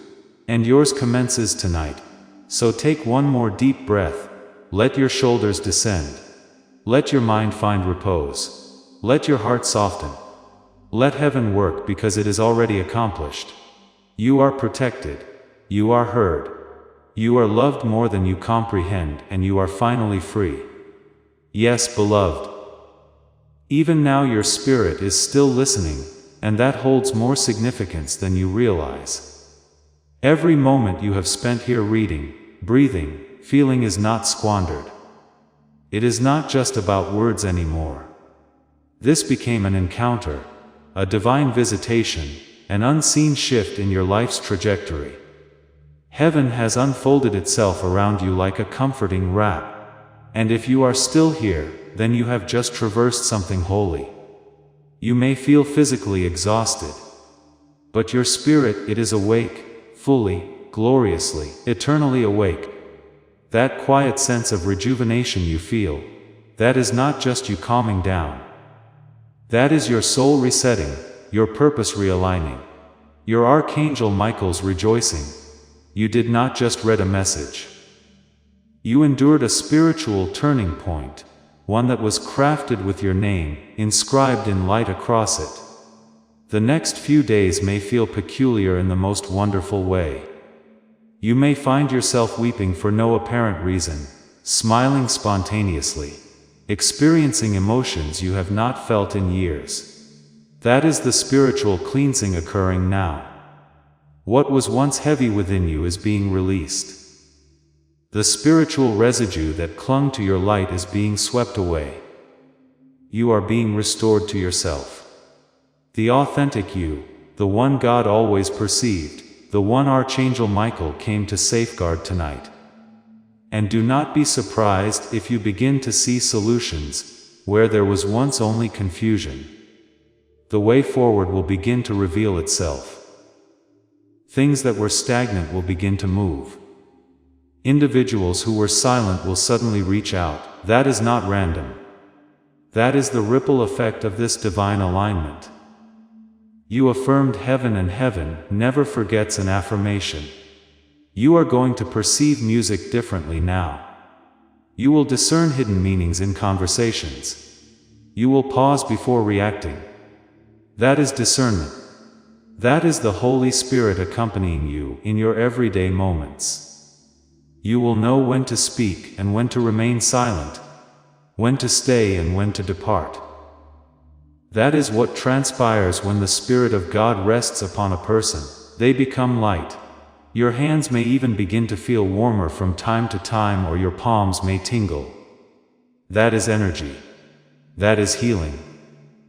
And yours commences tonight. So take one more deep breath. Let your shoulders descend. Let your mind find repose. Let your heart soften. Let heaven work, because it is already accomplished. You are protected. You are heard. You are loved more than you comprehend, and you are finally free. Yes, beloved. Even now your spirit is still listening, and that holds more significance than you realize. Every moment you have spent here reading, breathing, feeling is not squandered. It is not just about words anymore. This became an encounter, a divine visitation, an unseen shift in your life's trajectory. Heaven has unfolded itself around you like a comforting wrap. And if you are still here, then you have just traversed something holy. You may feel physically exhausted, but your spirit, it is awake, fully, gloriously, eternally awake. That quiet sense of rejuvenation you feel, that is not just you calming down. That is your soul resetting, your purpose realigning. Your Archangel Michael's rejoicing. You did not just read a message. You endured a spiritual turning point, one that was crafted with your name inscribed in light across it. The next few days may feel peculiar in the most wonderful way. You may find yourself weeping for no apparent reason, smiling spontaneously, experiencing emotions you have not felt in years. That is the spiritual cleansing occurring now. What was once heavy within you is being released. The spiritual residue that clung to your light is being swept away. You are being restored to yourself. The authentic you, the one God always perceived, the one Archangel Michael came to safeguard tonight. And do not be surprised if you begin to see solutions where there was once only confusion. The way forward will begin to reveal itself. Things that were stagnant will begin to move. Individuals who were silent will suddenly reach out. That is not random. That is the ripple effect of this divine alignment. You affirmed heaven, and heaven never forgets an affirmation. You are going to perceive music differently now. You will discern hidden meanings in conversations. You will pause before reacting. That is discernment. That is the Holy Spirit accompanying you in your everyday moments. You will know when to speak and when to remain silent, when to stay and when to depart. That is what transpires when the Spirit of God rests upon a person. They become light. Your hands may even begin to feel warmer from time to time, or your palms may tingle. That is energy. That is healing.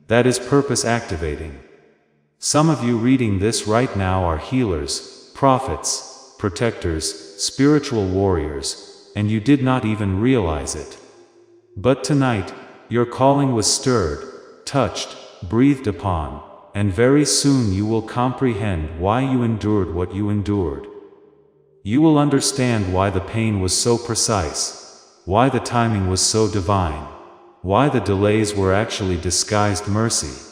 That is purpose activating. Some of you reading this right now are healers, prophets, protectors, spiritual warriors, and you did not even realize it. But tonight, your calling was stirred, touched, breathed upon, and very soon you will comprehend why you endured what you endured. You will understand why the pain was so precise, why the timing was so divine, why the delays were actually disguised mercy.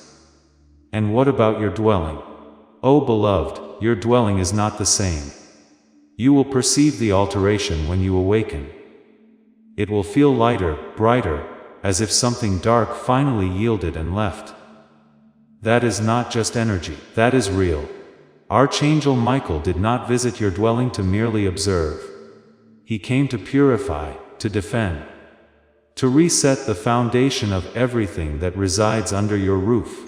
And what about your dwelling? Oh beloved, your dwelling is not the same. You will perceive the alteration when you awaken. It will feel lighter, brighter, as if something dark finally yielded and left. That is not just energy, that is real. Archangel Michael did not visit your dwelling to merely observe. He came to purify, to defend, to reset the foundation of everything that resides under your roof.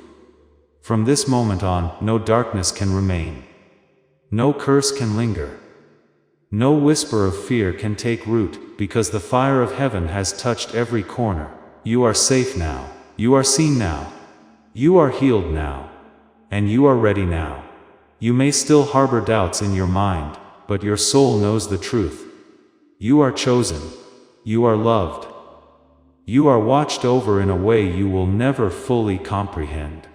From this moment on, no darkness can remain. No curse can linger. No whisper of fear can take root, because the fire of heaven has touched every corner. You are safe now. You are seen now. You are healed now. And you are ready now. You may still harbor doubts in your mind, but your soul knows the truth. You are chosen. You are loved. You are watched over in a way you will never fully comprehend.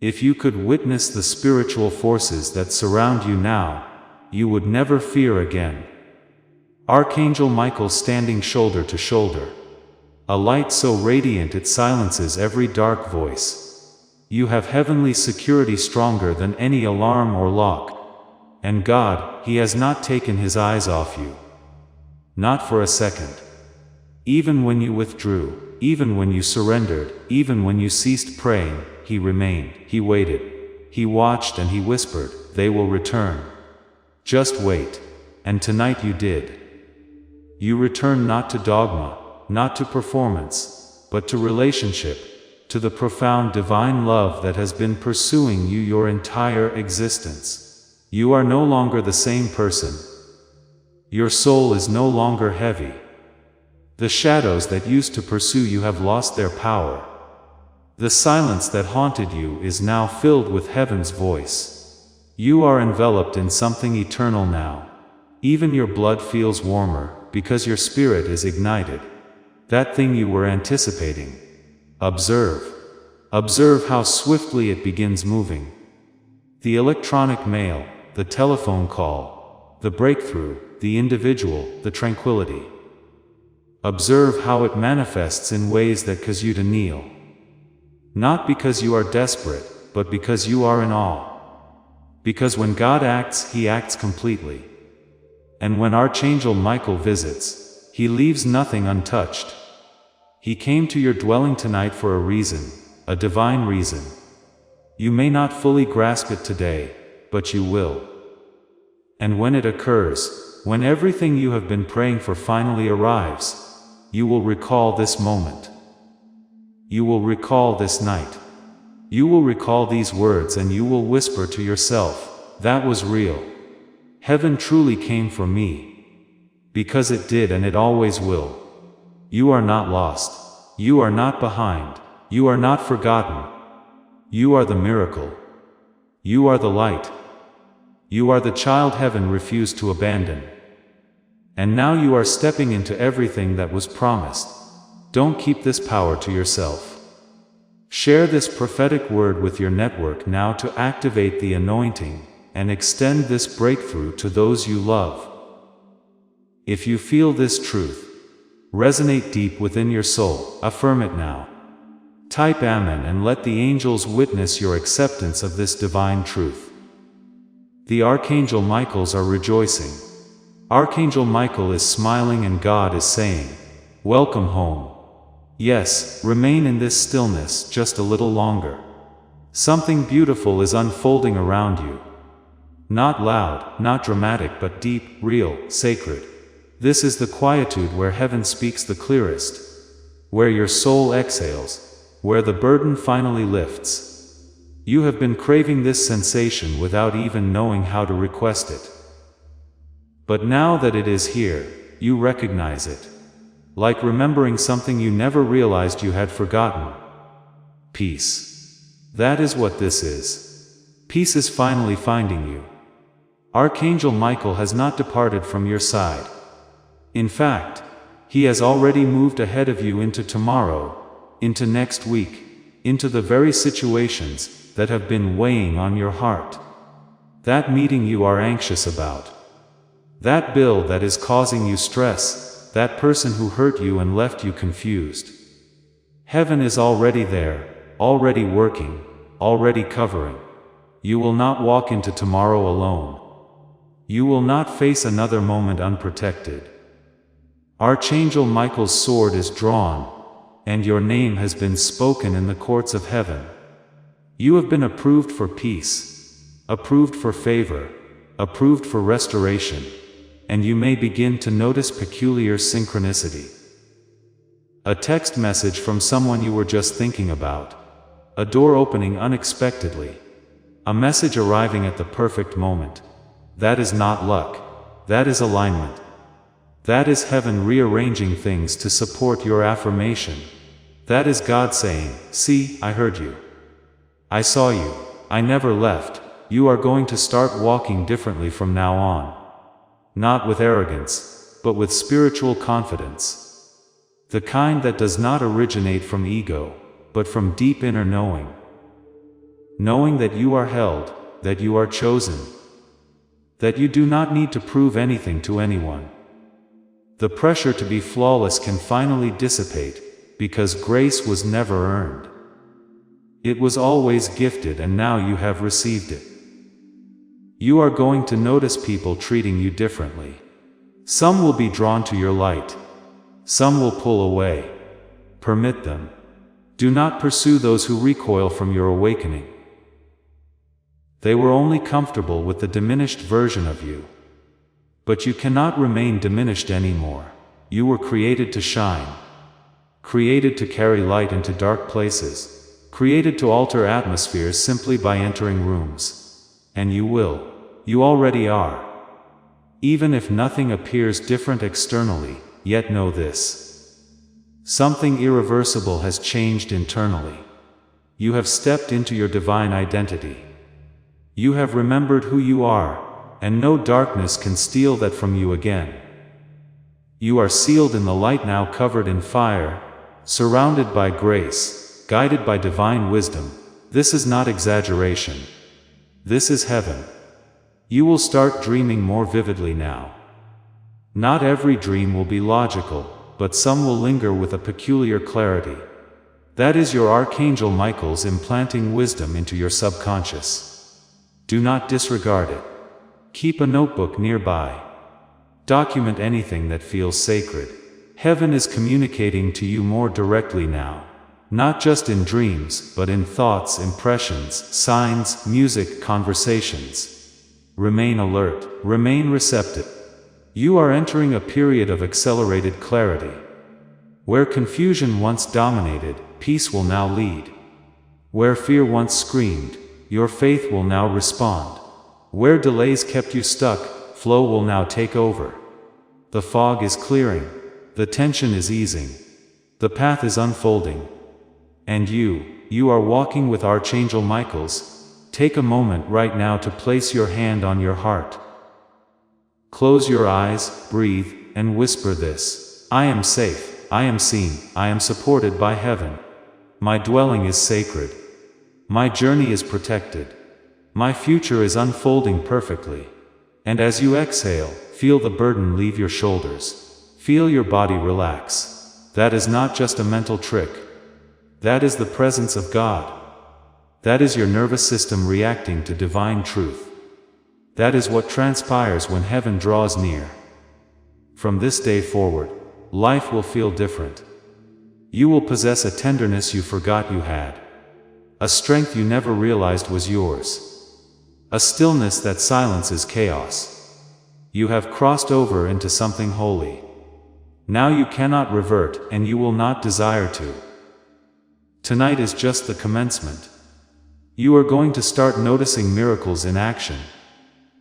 If you could witness the spiritual forces that surround you now, you would never fear again. Archangel Michael standing shoulder to shoulder. A light so radiant it silences every dark voice. You have heavenly security stronger than any alarm or lock. And God, He has not taken His eyes off you. Not for a second. Even when you withdrew, even when you surrendered, even when you ceased praying, He remained, He waited. He watched and He whispered, "They will return. Just wait." And tonight you did. You returned not to dogma, not to performance, but to relationship, to the profound divine love that has been pursuing you your entire existence. You are no longer the same person. Your soul is no longer heavy. The shadows that used to pursue you have lost their power. The silence that haunted you is now filled with heaven's voice. You are enveloped in something eternal now. Even your blood feels warmer, because your spirit is ignited. That thing you were anticipating. Observe. Observe how swiftly it begins moving. The electronic mail, the telephone call, the breakthrough, the individual, the tranquility. Observe how it manifests in ways that cause you to kneel. Not because you are desperate, but because you are in awe. Because when God acts, He acts completely. And when Archangel Michael visits, he leaves nothing untouched. He came to your dwelling tonight for a reason, a divine reason. You may not fully grasp it today, but you will. And when it occurs, when everything you have been praying for finally arrives, you will recall this moment. You will recall this night. You will recall these words and you will whisper to yourself, "That was real. Heaven truly came for me." Because it did and it always will. You are not lost. You are not behind. You are not forgotten. You are the miracle. You are the light. You are the child heaven refused to abandon. And now you are stepping into everything that was promised. Don't keep this power to yourself. Share this prophetic word with your network now to activate the anointing and extend this breakthrough to those you love. If you feel this truth resonate deep within your soul, affirm it now. Type Amen and let the angels witness your acceptance of this divine truth. The Archangel Michaels are rejoicing. Archangel Michael is smiling and God is saying, "Welcome home." Yes, remain in this stillness just a little longer. Something beautiful is unfolding around you. Not loud, not dramatic, but deep, real, sacred. This is the quietude where heaven speaks the clearest, where your soul exhales, where the burden finally lifts. You have been craving this sensation without even knowing how to request it. But now that it is here, you recognize it. Like remembering something you never realized you had forgotten. Peace. That is what this is. Peace is finally finding you. Archangel Michael has not departed from your side. In fact, he has already moved ahead of you into tomorrow, into next week, into the very situations that have been weighing on your heart. That meeting you are anxious about. That bill that is causing you stress, that person who hurt you and left you confused. Heaven is already there, already working, already covering. You will not walk into tomorrow alone. You will not face another moment unprotected. Archangel Michael's sword is drawn, and your name has been spoken in the courts of heaven. You have been approved for peace, approved for favor, approved for restoration, and you may begin to notice peculiar synchronicity. A text message from someone you were just thinking about. A door opening unexpectedly. A message arriving at the perfect moment. That is not luck. That is alignment. That is heaven rearranging things to support your affirmation. That is God saying, "See, I heard you. I saw you. I never left. You are going to start walking differently from now on." Not with arrogance, but with spiritual confidence. The kind that does not originate from ego, but from deep inner knowing. Knowing that you are held, that you are chosen. That you do not need to prove anything to anyone. The pressure to be flawless can finally dissipate, because grace was never earned. It was always gifted, and now you have received it. You are going to notice people treating you differently. Some will be drawn to your light. Some will pull away. Permit them. Do not pursue those who recoil from your awakening. They were only comfortable with the diminished version of you. But you cannot remain diminished anymore. You were created to shine. Created to carry light into dark places. Created to alter atmospheres simply by entering rooms. And you will. You already are. Even if nothing appears different externally, yet know this. Something irreversible has changed internally. You have stepped into your divine identity. You have remembered who you are, and no darkness can steal that from you again. You are sealed in the light, now covered in fire, surrounded by grace, guided by divine wisdom. This is not exaggeration. This is heaven. You will start dreaming more vividly now. Not every dream will be logical, but some will linger with a peculiar clarity. That is your Archangel Michael's implanting wisdom into your subconscious. Do not disregard it. Keep a notebook nearby. Document anything that feels sacred. Heaven is communicating to you more directly now. Not just in dreams, but in thoughts, impressions, signs, music, conversations. Remain alert. Remain receptive. You are entering a period of accelerated clarity. Where confusion once dominated, peace will now lead. Where fear once screamed, your faith will now respond. Where delays kept you stuck, flow will now take over. The fog is clearing. The tension is easing. The path is unfolding. And you are walking with Archangel Michael's. Take a moment right now to place your hand on your heart. Close your eyes, breathe, and whisper this. I am safe, I am seen, I am supported by heaven. My dwelling is sacred. My journey is protected. My future is unfolding perfectly. And as you exhale, feel the burden leave your shoulders. Feel your body relax. That is not just a mental trick. That is the presence of God. That is your nervous system reacting to divine truth. That is what transpires when heaven draws near. From this day forward, life will feel different. You will possess a tenderness you forgot you had. A strength you never realized was yours. A stillness that silences chaos. You have crossed over into something holy. Now you cannot revert, and you will not desire to. Tonight is just the commencement. You are going to start noticing miracles in action.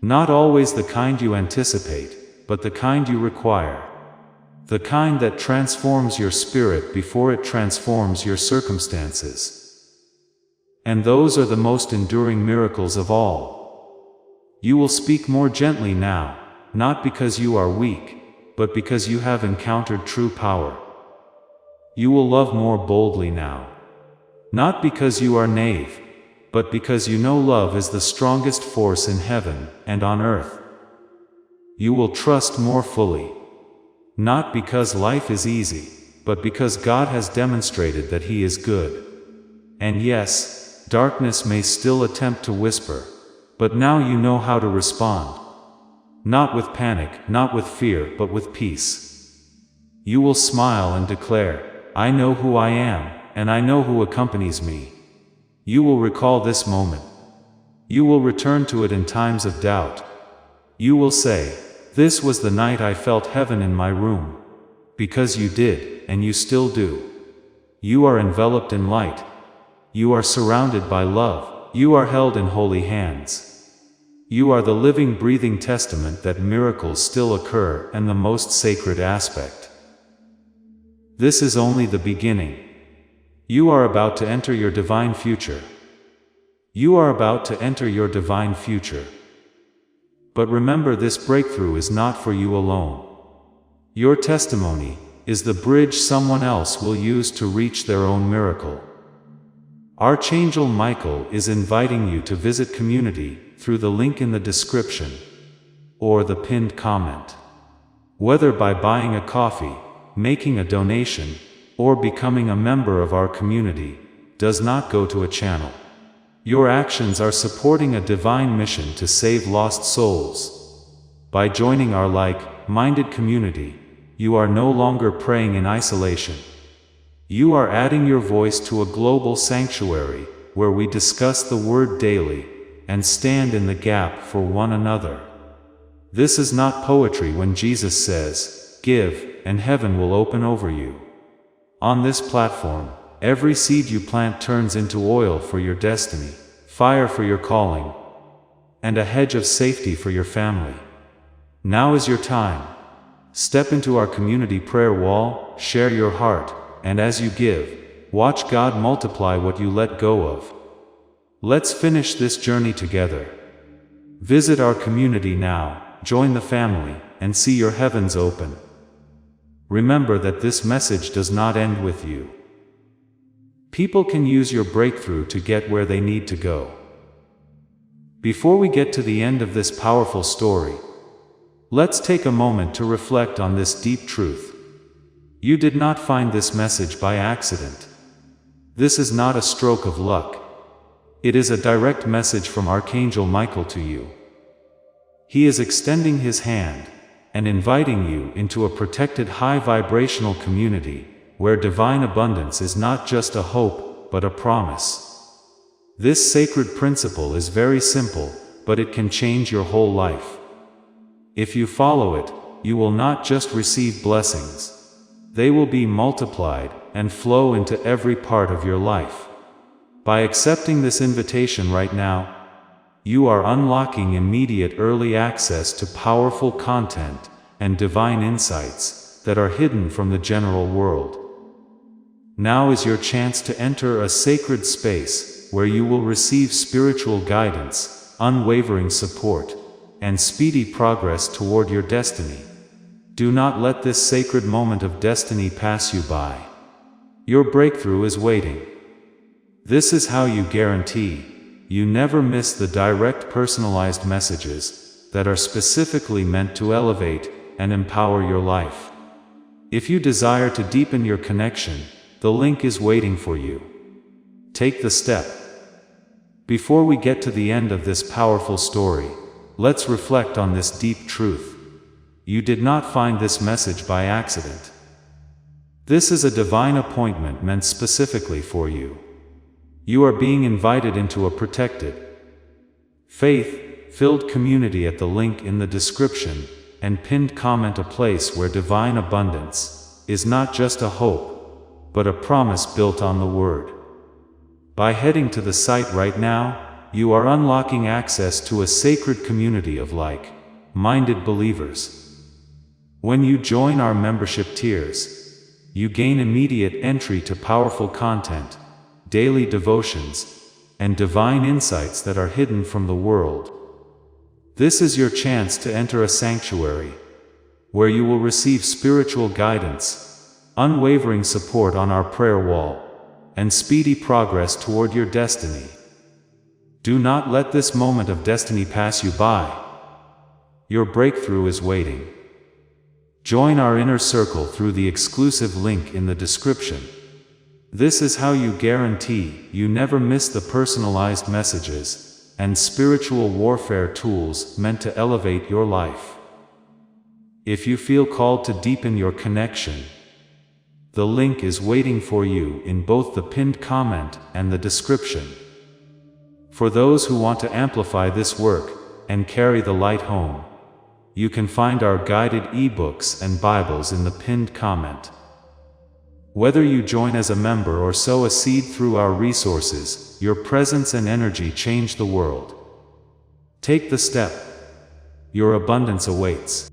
Not always the kind you anticipate, but the kind you require. The kind that transforms your spirit before it transforms your circumstances. And those are the most enduring miracles of all. You will speak more gently now, not because you are weak, but because you have encountered true power. You will love more boldly now. Not because you are naive, but because you know love is the strongest force in heaven and on earth. You will trust more fully. Not because life is easy, but because God has demonstrated that He is good. And yes, darkness may still attempt to whisper, but now you know how to respond. Not with panic, not with fear, but with peace. You will smile and declare, I know who I am, and I know who accompanies me. You will recall this moment. You will return to it in times of doubt. You will say, this was the night I felt heaven in my room. Because you did, and you still do. You are enveloped in light. You are surrounded by love. You are held in holy hands. You are the living, breathing testament that miracles still occur, and the most sacred aspect. This is only the beginning. You are about to enter your divine future. You are about to enter your divine future. But remember, this breakthrough is not for you alone. Your testimony is the bridge someone else will use to reach their own miracle. Archangel Michael is inviting you to visit community through the link in the description or the pinned comment. Whether by buying a coffee, making a donation, or becoming a member of our community, does not go to a channel. Your actions are supporting a divine mission to save lost souls. By joining our like-minded community, you are no longer praying in isolation. You are adding your voice to a global sanctuary, where we discuss the Word daily, and stand in the gap for one another. This is not poetry when Jesus says, "Give, and heaven will open over you." On this platform, every seed you plant turns into oil for your destiny, fire for your calling, and a hedge of safety for your family. Now is your time. Step into our community prayer wall, share your heart, and as you give, watch God multiply what you let go of. Let's finish this journey together. Visit our community now, join the family, and see your heavens open. Remember that this message does not end with you. People can use your breakthrough to get where they need to go. Before we get to the end of this powerful story, let's take a moment to reflect on this deep truth. You did not find this message by accident. This is not a stroke of luck. It is a direct message from Archangel Michael to you. He is extending his hand and inviting you into a protected high-vibrational community where divine abundance is not just a hope, but a promise. This sacred principle is very simple, but it can change your whole life. If you follow it, you will not just receive blessings. They will be multiplied and flow into every part of your life. By accepting this invitation right now, you are unlocking immediate early access to powerful content and divine insights that are hidden from the general world. Now is your chance to enter a sacred space where you will receive spiritual guidance, unwavering support, and speedy progress toward your destiny. Do not let this sacred moment of destiny pass you by. Your breakthrough is waiting. This is how you guarantee you never miss the direct personalized messages that are specifically meant to elevate and empower your life. If you desire to deepen your connection, the link is waiting for you. Take the step. Before we get to the end of this powerful story, let's reflect on this deep truth. You did not find this message by accident. This is a divine appointment meant specifically for you. You are being invited into a protected, faith-filled community at the link in the description and pinned comment, a place where divine abundance is not just a hope, but a promise built on the Word. By heading to the site right now, you are unlocking access to a sacred community of like-minded believers. When you join our membership tiers, you gain immediate entry to powerful content, daily devotions, and divine insights that are hidden from the world. This is your chance to enter a sanctuary, where you will receive spiritual guidance, unwavering support on our prayer wall, and speedy progress toward your destiny. Do not let this moment of destiny pass you by. Your breakthrough is waiting. Join our inner circle through the exclusive link in the description. This is how you guarantee you never miss the personalized messages and spiritual warfare tools meant to elevate your life. If you feel called to deepen your connection, the link is waiting for you in both the pinned comment and the description. For those who want to amplify this work and carry the light home, you can find our guided ebooks and Bibles in the pinned comment. Whether you join as a member or sow a seed through our resources, your presence and energy change the world. Take the step. Your abundance awaits.